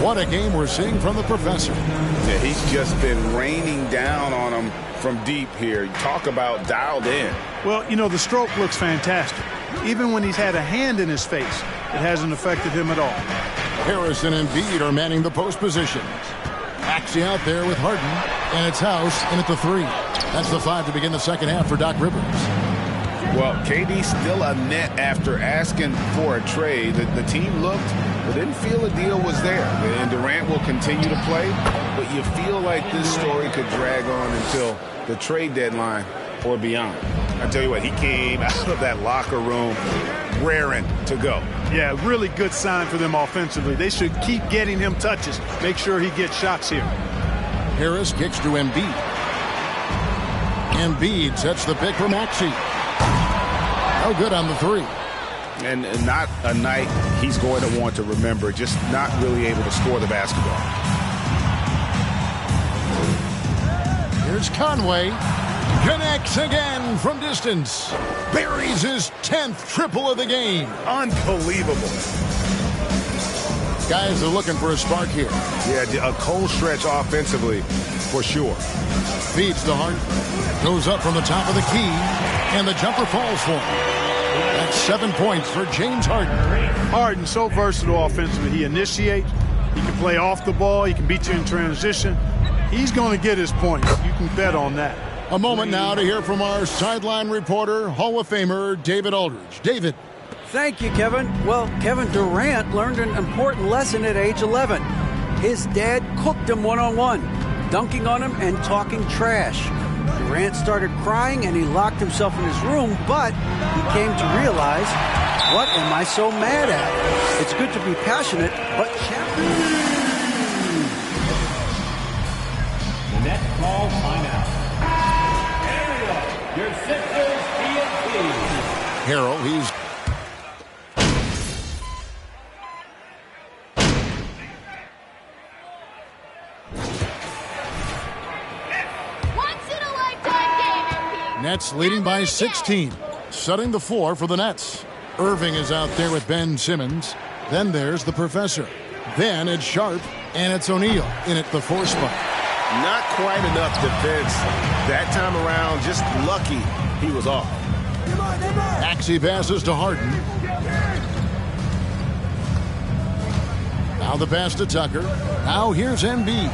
What a game we're seeing from the professor. Yeah, he's just been raining down on him from deep here. Talk about dialed in. Well, you know, the stroke looks fantastic. Even when he's had a hand in his face, it hasn't affected him at all. Harrison and Embiid are manning the post positions. Maxey out there with Harden, and it's House in at the 3. That's the 5 to begin the second half for Doc Rivers. Well, KD still a net after asking for a trade. The team looked, but didn't feel a deal was there. And Durant will continue to play, but you feel like this story could drag on until the trade deadline or beyond. I tell you what, he came out of that locker room raring to go. Yeah, really good sign for them offensively. They should keep getting him touches. Make sure he gets shots here. Harris kicks to Embiid. Embiid sets the pick for Maxey. No good on the 3. And not a night he's going to want to remember, just not really able to score the basketball. Here's Conway. Connects again from distance. Buries his 10th triple of the game. Unbelievable. Guys are looking for a spark here. Yeah, a cold stretch offensively, for sure. Feeds to Harden. Goes up from the top of the key, and the jumper falls for him. That's 7 points for James Harden. Harden, so versatile offensively. He initiates. He can play off the ball. He can beat you in transition. He's going to get his points. You can bet on that. A moment now to hear from our sideline reporter, Hall of Famer David Aldridge. David. Thank you, Kevin. Well, Kevin Durant learned an important lesson at age 11. His dad cooked him one-on-one, dunking on him and talking trash. Durant started crying and he locked himself in his room, but he came to realize, what am I so mad at? It's good to be passionate, but The Nets call timeout. Your Sixers TNT. Harrell, he's... Nets leading by 16. Setting the floor for the Nets. Irving is out there with Ben Simmons. Then there's the professor. Then it's Sharp, and it's O'Neal in at the 4 spot. Not quite enough defense that time around. Just lucky he was off. Maxey passes to Harden. Now the pass to Tucker. Now here's Embiid.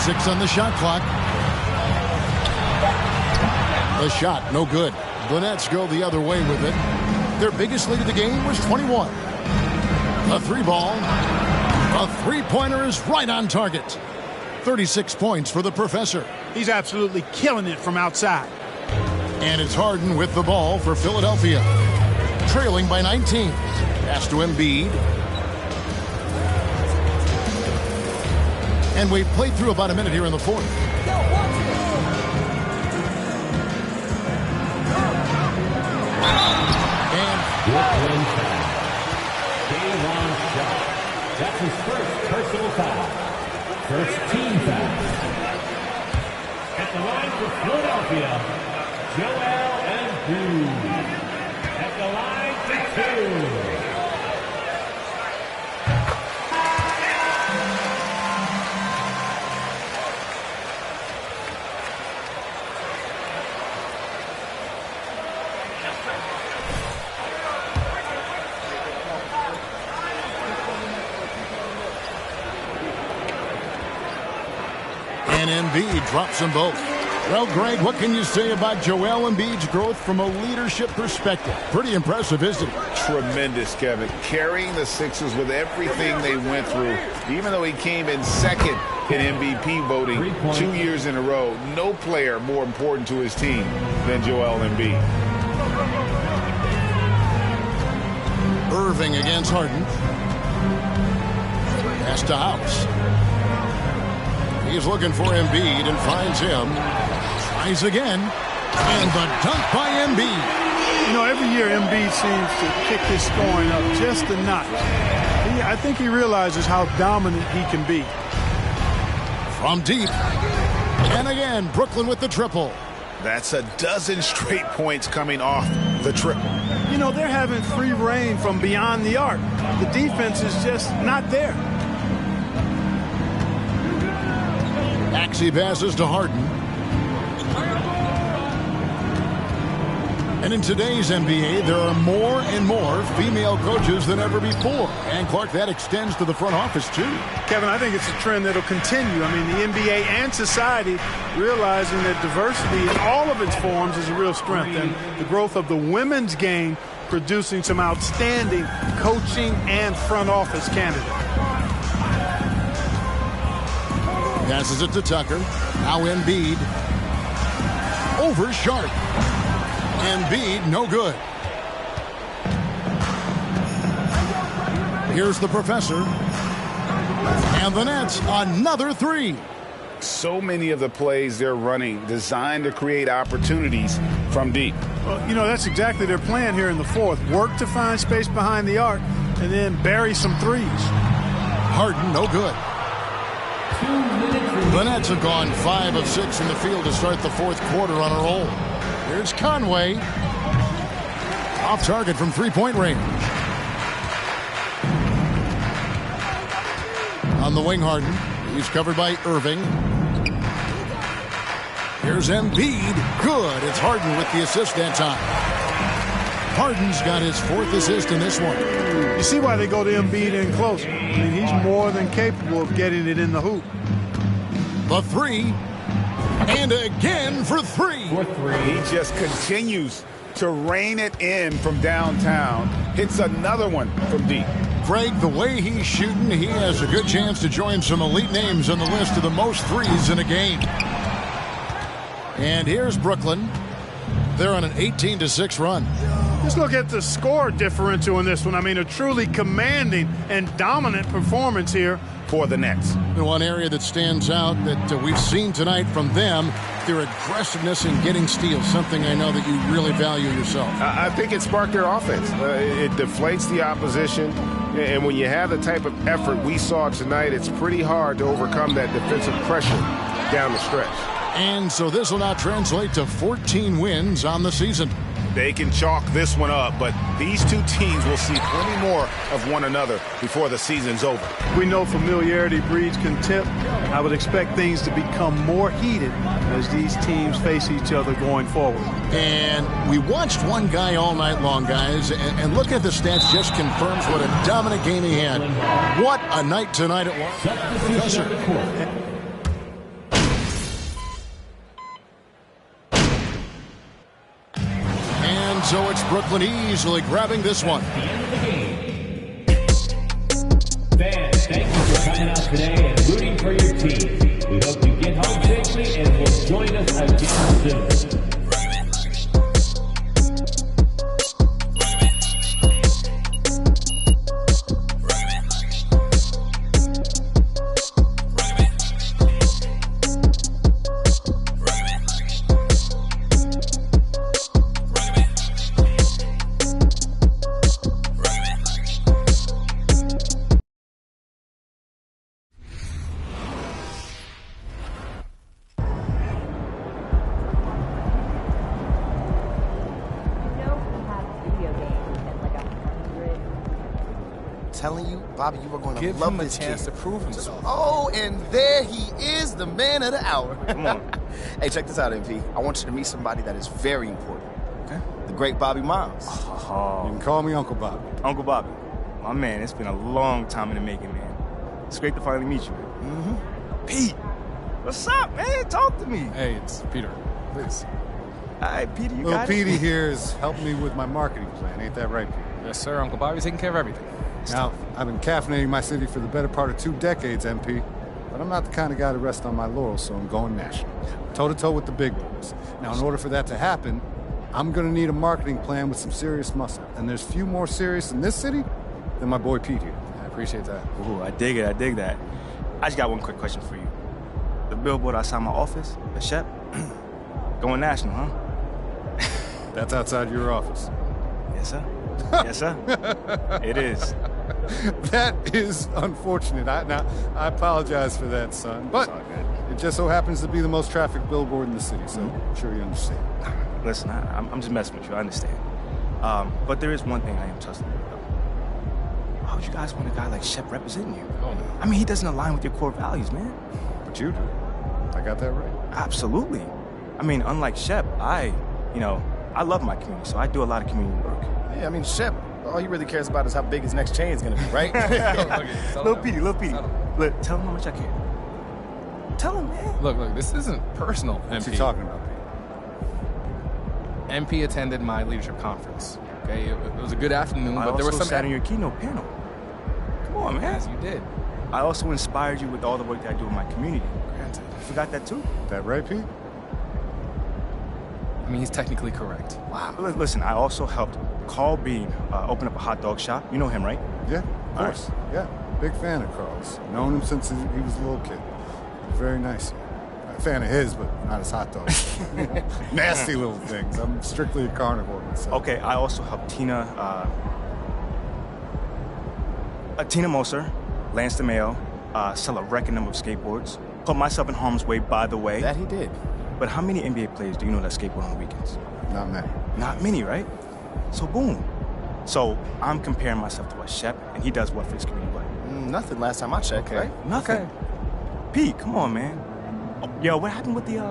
6 on the shot clock. The shot, no good. The Nets go the other way with it. Their biggest lead of the game was 21. A 3-ball. A 3-pointer is right on target. 36 points for the professor. He's absolutely killing it from outside. And it's Harden with the ball for Philadelphia. Trailing by 19. Pass to Embiid. And we played through about a minute here in the 4th. Brooklyn foul. Dajuan Sharp. That's his first personal foul. First team foul. At the line for Philadelphia, Joel Embiid. At the line for 2. And Embiid drops them both. Well, Greg, what can you say about Joel Embiid's growth from a leadership perspective? Pretty impressive, isn't it? Tremendous, Kevin. Carrying the Sixers with everything they went through. Even though he came in second in MVP voting 2 years in a row, no player more important to his team than Joel Embiid. Irving against Harden. Pass to House. He's looking for Embiid and finds him. Tries again. And the dunk by Embiid. You know, every year Embiid seems to kick his scoring up just a notch. I think he realizes how dominant he can be. From deep. And again, Brooklyn with the triple. That's a dozen straight points coming off the triple. You know, they're having free reign from beyond the arc. The defense is just not there. Maxey passes to Harden. And in today's NBA, there are more and more female coaches than ever before. And, Clark, that extends to the front office, too. Kevin, I think it's a trend that will continue. I mean, the NBA and society realizing that diversity in all of its forms is a real strength. And the growth of the women's game producing some outstanding coaching and front office candidates. Passes it to Tucker. Now Embiid. Over Sharp. Embiid, no good. Here's the professor. And the Nets, another three. So many of the plays they're running designed to create opportunities from deep. Well, you know, that's exactly their plan here in the fourth. Work to find space behind the arc and then bury some threes. Harden, no good. The Nets have gone 5 of 6 in the field to start the fourth quarter on a roll. Here's Conway. Off target from three-point range. On the wing, Harden. He's covered by Irving. Here's Embiid. Good. It's Harden with the assist that time. Harden's got his 4th assist in this one. You see why they go to Embiid in close. I mean, he's more than capable of getting it in the hoop. The three. And again for three. He just continues to rein it in from downtown. Hits another one from deep. Greg, the way he's shooting, he has a good chance to join some elite names on the list of the most threes in a game. And here's Brooklyn. They're on an 18-6 run. Just look at the score differential in this one. I mean, a truly commanding and dominant performance here for the Nets. The one area that stands out that we've seen tonight from them, their aggressiveness in getting steals, something I know that you really value yourself. I think it sparked their offense. It deflates the opposition, and when you have the type of effort we saw tonight, it's pretty hard to overcome that defensive pressure down the stretch. And so this will now translate to 14 wins on the season. They can chalk this one up, but these two teams will see plenty more of one another before the season's over. We know familiarity breeds contempt. I would expect things to become more heated as these teams face each other going forward. And we watched one guy all night long, guys, and look at the stats, just confirms what a dominant game he had. What a night tonight it was. Professor. So it's Brooklyn easily grabbing this one. Fans, thank you for coming out today and rooting for your team. We hope you get home safely and will join us again soon. Telling you, Bobby, you were going to Give love him a this chance kid. to prove himself. Oh, and there he is, the man of the hour. Come on. Hey, check this out, MP. I want you to meet somebody that is very important. Okay. The great Bobby Miles. Oh. You can call me Uncle Bobby. Uncle Bobby. My man, it's been a long time in the making, man. It's great to finally meet you. Mm-hmm. Pete, What's up, man? Talk to me. Hey, it's Peter. Please. All right, Peter, you Little got Petey it. here is helping me with my marketing plan. Ain't that right, Peter? Yes, sir. Uncle Bobby's taking care of everything. Now, I've been caffeinating my city for the better part of 2 decades, MP. But I'm not the kind of guy to rest on my laurels, so I'm going national. Toe-to-toe with the big boys. Now, in order for that to happen, I'm going to need a marketing plan with some serious muscle. And there's few more serious in this city than my boy Pete here. I appreciate that. Ooh, I dig it. I dig that. I just got one quick question for you. The billboard outside my office, the Shep, going national, huh? That's outside your office. Yes, sir. Yes, sir. It is. That is unfortunate. I apologize for that, son. But it just so happens to be the most trafficked billboard in the city, so I'm sure you understand. Listen, I'm just messing with you. I understand. But there is one thing I am trusting you about. Why would you guys want a guy like Shep representing you? I mean, he doesn't align with your core values, man. But you do. I got that right? Absolutely. I mean, unlike Shep, I love my community, so I do a lot of community work. Yeah, I mean, Shep, all he really cares about is how big his next chain is going to be, right? Little Petey. Look, tell him how much I care. Tell him, man. Look, this isn't personal, What's MP. he talking about, Pete? MP attended my leadership conference. Okay, it was a good afternoon, but there was some. sat in your keynote panel. Come on, man. Yes, you did. I also inspired you with all the work that I do in my community. Granted, you forgot that too. That right, Pete? I mean, he's technically correct. Wow. Listen, I also helped Carl Bean open up a hot dog shop. You know him, right? Yeah, of course. Yeah, big fan of Carl's. Known him since he was a little kid. Very nice. A fan of his, but not his hot dogs. Nasty little things. I'm strictly a carnivore myself. Okay, I also helped Tina Moser, Lance DeMeo, sell a record number of skateboards. Put myself in harm's way, by the way. That he did. But how many NBA players do you know that skateboard on the weekends? Not many. Not many, right? So boom. So I'm comparing myself to a Shep, and he does what for his community, right? Nothing last time I checked, right? Nothing. Pete, come on, man. Oh, yo, what happened with the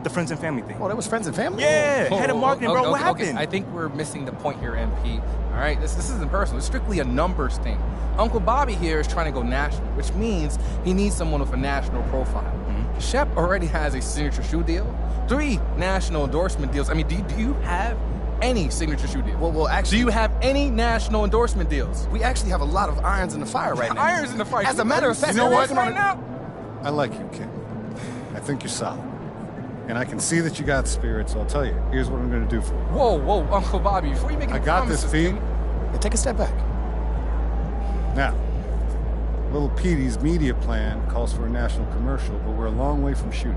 friends and family thing? Oh, that was friends and family? Yeah, head of marketing, bro. What happened? I think we're missing the point here, MP. All right, this isn't personal. It's strictly a numbers thing. Uncle Bobby here is trying to go national, which means he needs someone with a national profile. Shep already has a signature shoe deal, 3 national endorsement deals. I mean, do you have any signature shoe deals? Well, actually... Do you have any national endorsement deals? We actually have a lot of irons in the fire right now. Irons in the fire? As a matter of fact, you know what? Right now? I like you, kid. I think you're solid. And I can see that you got spirit, so I'll tell you, here's what I'm going to do for you. Whoa, Uncle Bobby, before you make any promises... I got this, Pete. Take a step back. Now, little Petey's media plan calls for a national commercial, but we're a long way from shooting.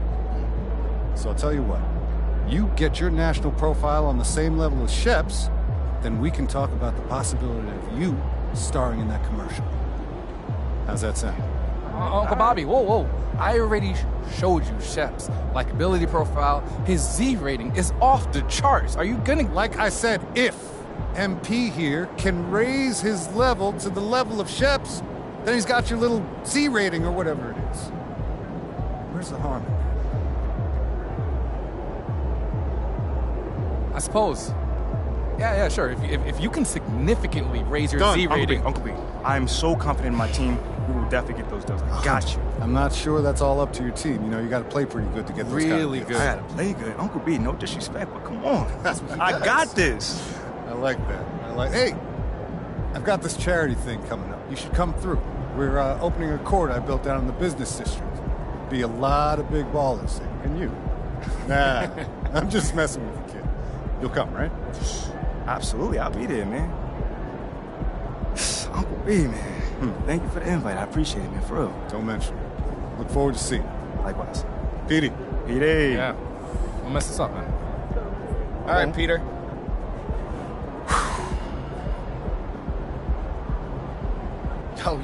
So I'll tell you what. You get your national profile on the same level as Shep's, then we can talk about the possibility of you starring in that commercial. How's that sound? Uncle Bobby, whoa. I already showed you Shep's likability profile. His Z rating is off the charts. Are you gonna... Like I said, if MP here can raise his level to the level of Shep's, then he's got your little Z rating or whatever it is. Where's the harm in that? I suppose. Yeah, sure. If you can significantly raise your Z rating... Uncle B, I'm so confident in my team. We will definitely get those deals. I got you. I'm not sure that's all up to your team. You know, you got to play pretty good to get those really kind of good. I got to play good. Uncle B, no disrespect, but come on. I got this. I like that. Hey, I've got this charity thing coming up. You should come through. We're opening a court I built down in the business district. Be a lot of big ballers, and you. Nah, I'm just messing with the kid. You'll come, right? Absolutely, I'll be there, man. Uncle B, man. Thank you for the invite. I appreciate it, man, for real. Don't mention it. Look forward to seeing you. Likewise. Petey. Yeah. Don't mess this up, man. All right, Peter.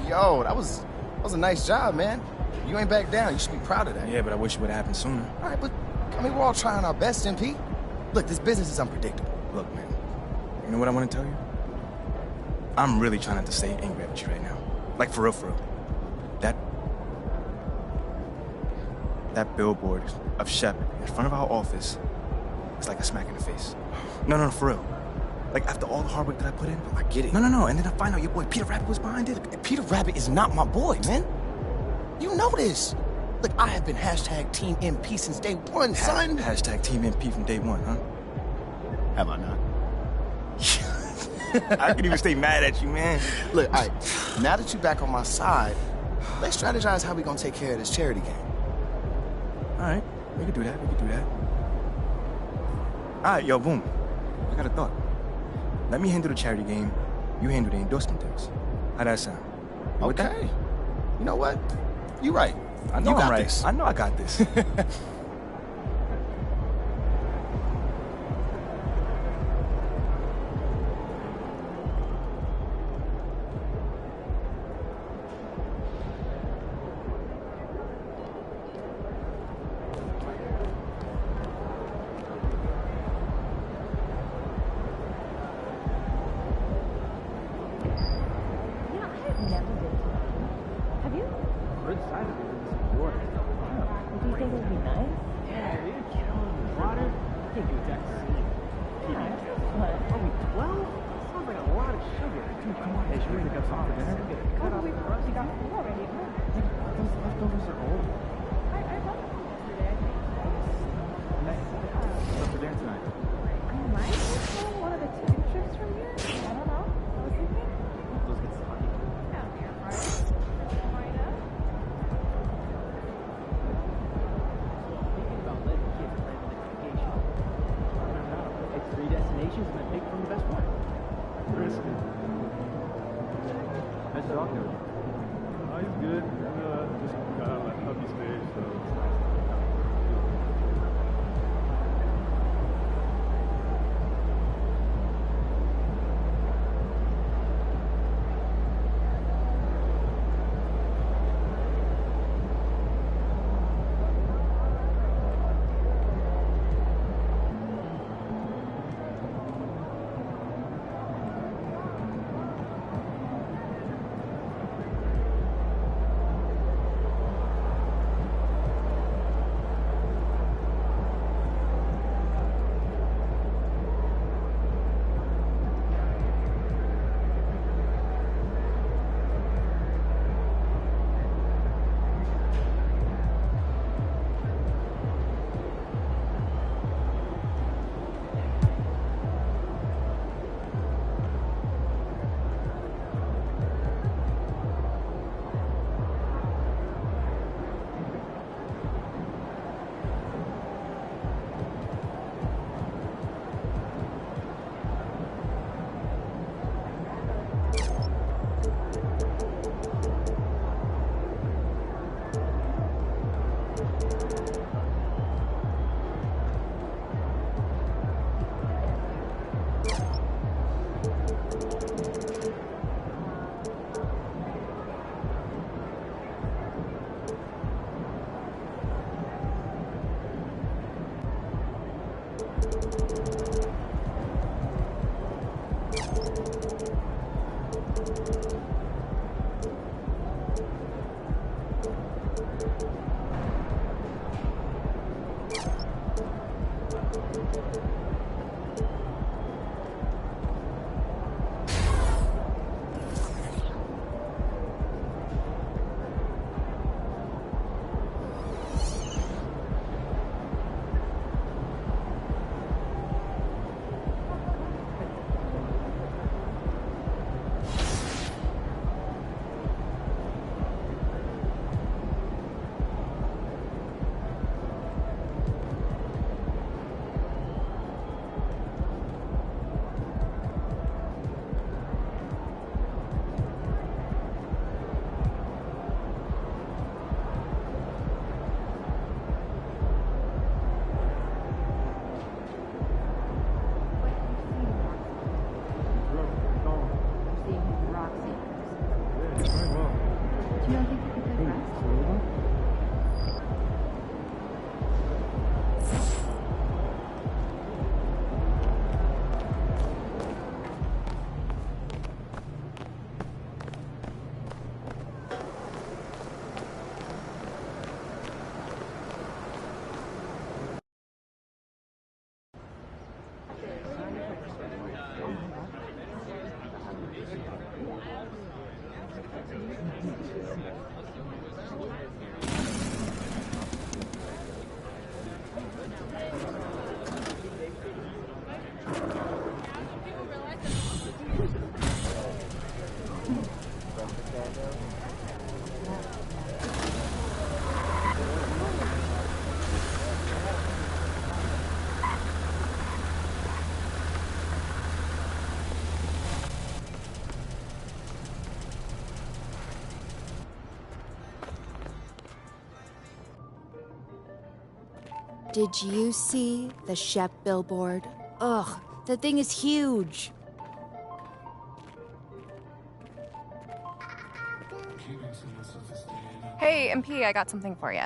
Yo, that was a nice job, man. You ain't back down. You should be proud of that. Yeah, but I wish it would have happened sooner. All right, but, I mean, we're all trying our best, MP. Look, this business is unpredictable. Look, man, you know what I want to tell you? I'm really trying not to stay angry at you right now. Like, for real. That billboard of Shep in front of our office is like a smack in the face. No, for real. Like, after all the hard work that I put in, I get it. No, and then I find out your boy Peter Rabbit was behind it. Peter Rabbit is not my boy, man. You know this. Look, I have been hashtag Team MP since day one, son. Hashtag Team MP from day one, huh? Have I not? I could even stay mad at you, man. Look, all right, now that you're back on my side, let's strategize how we gonna take care of this charity game. All right, we can do that. All right, yo, boom. I got a thought. Let me handle the charity game. You handle the endorsement deals. How that sound? Okay. You know what? You're right. I know you got I'm right. This. I know I got this. Did you see the Shep billboard? Ugh, the thing is huge. Hey, MP, I got something for you.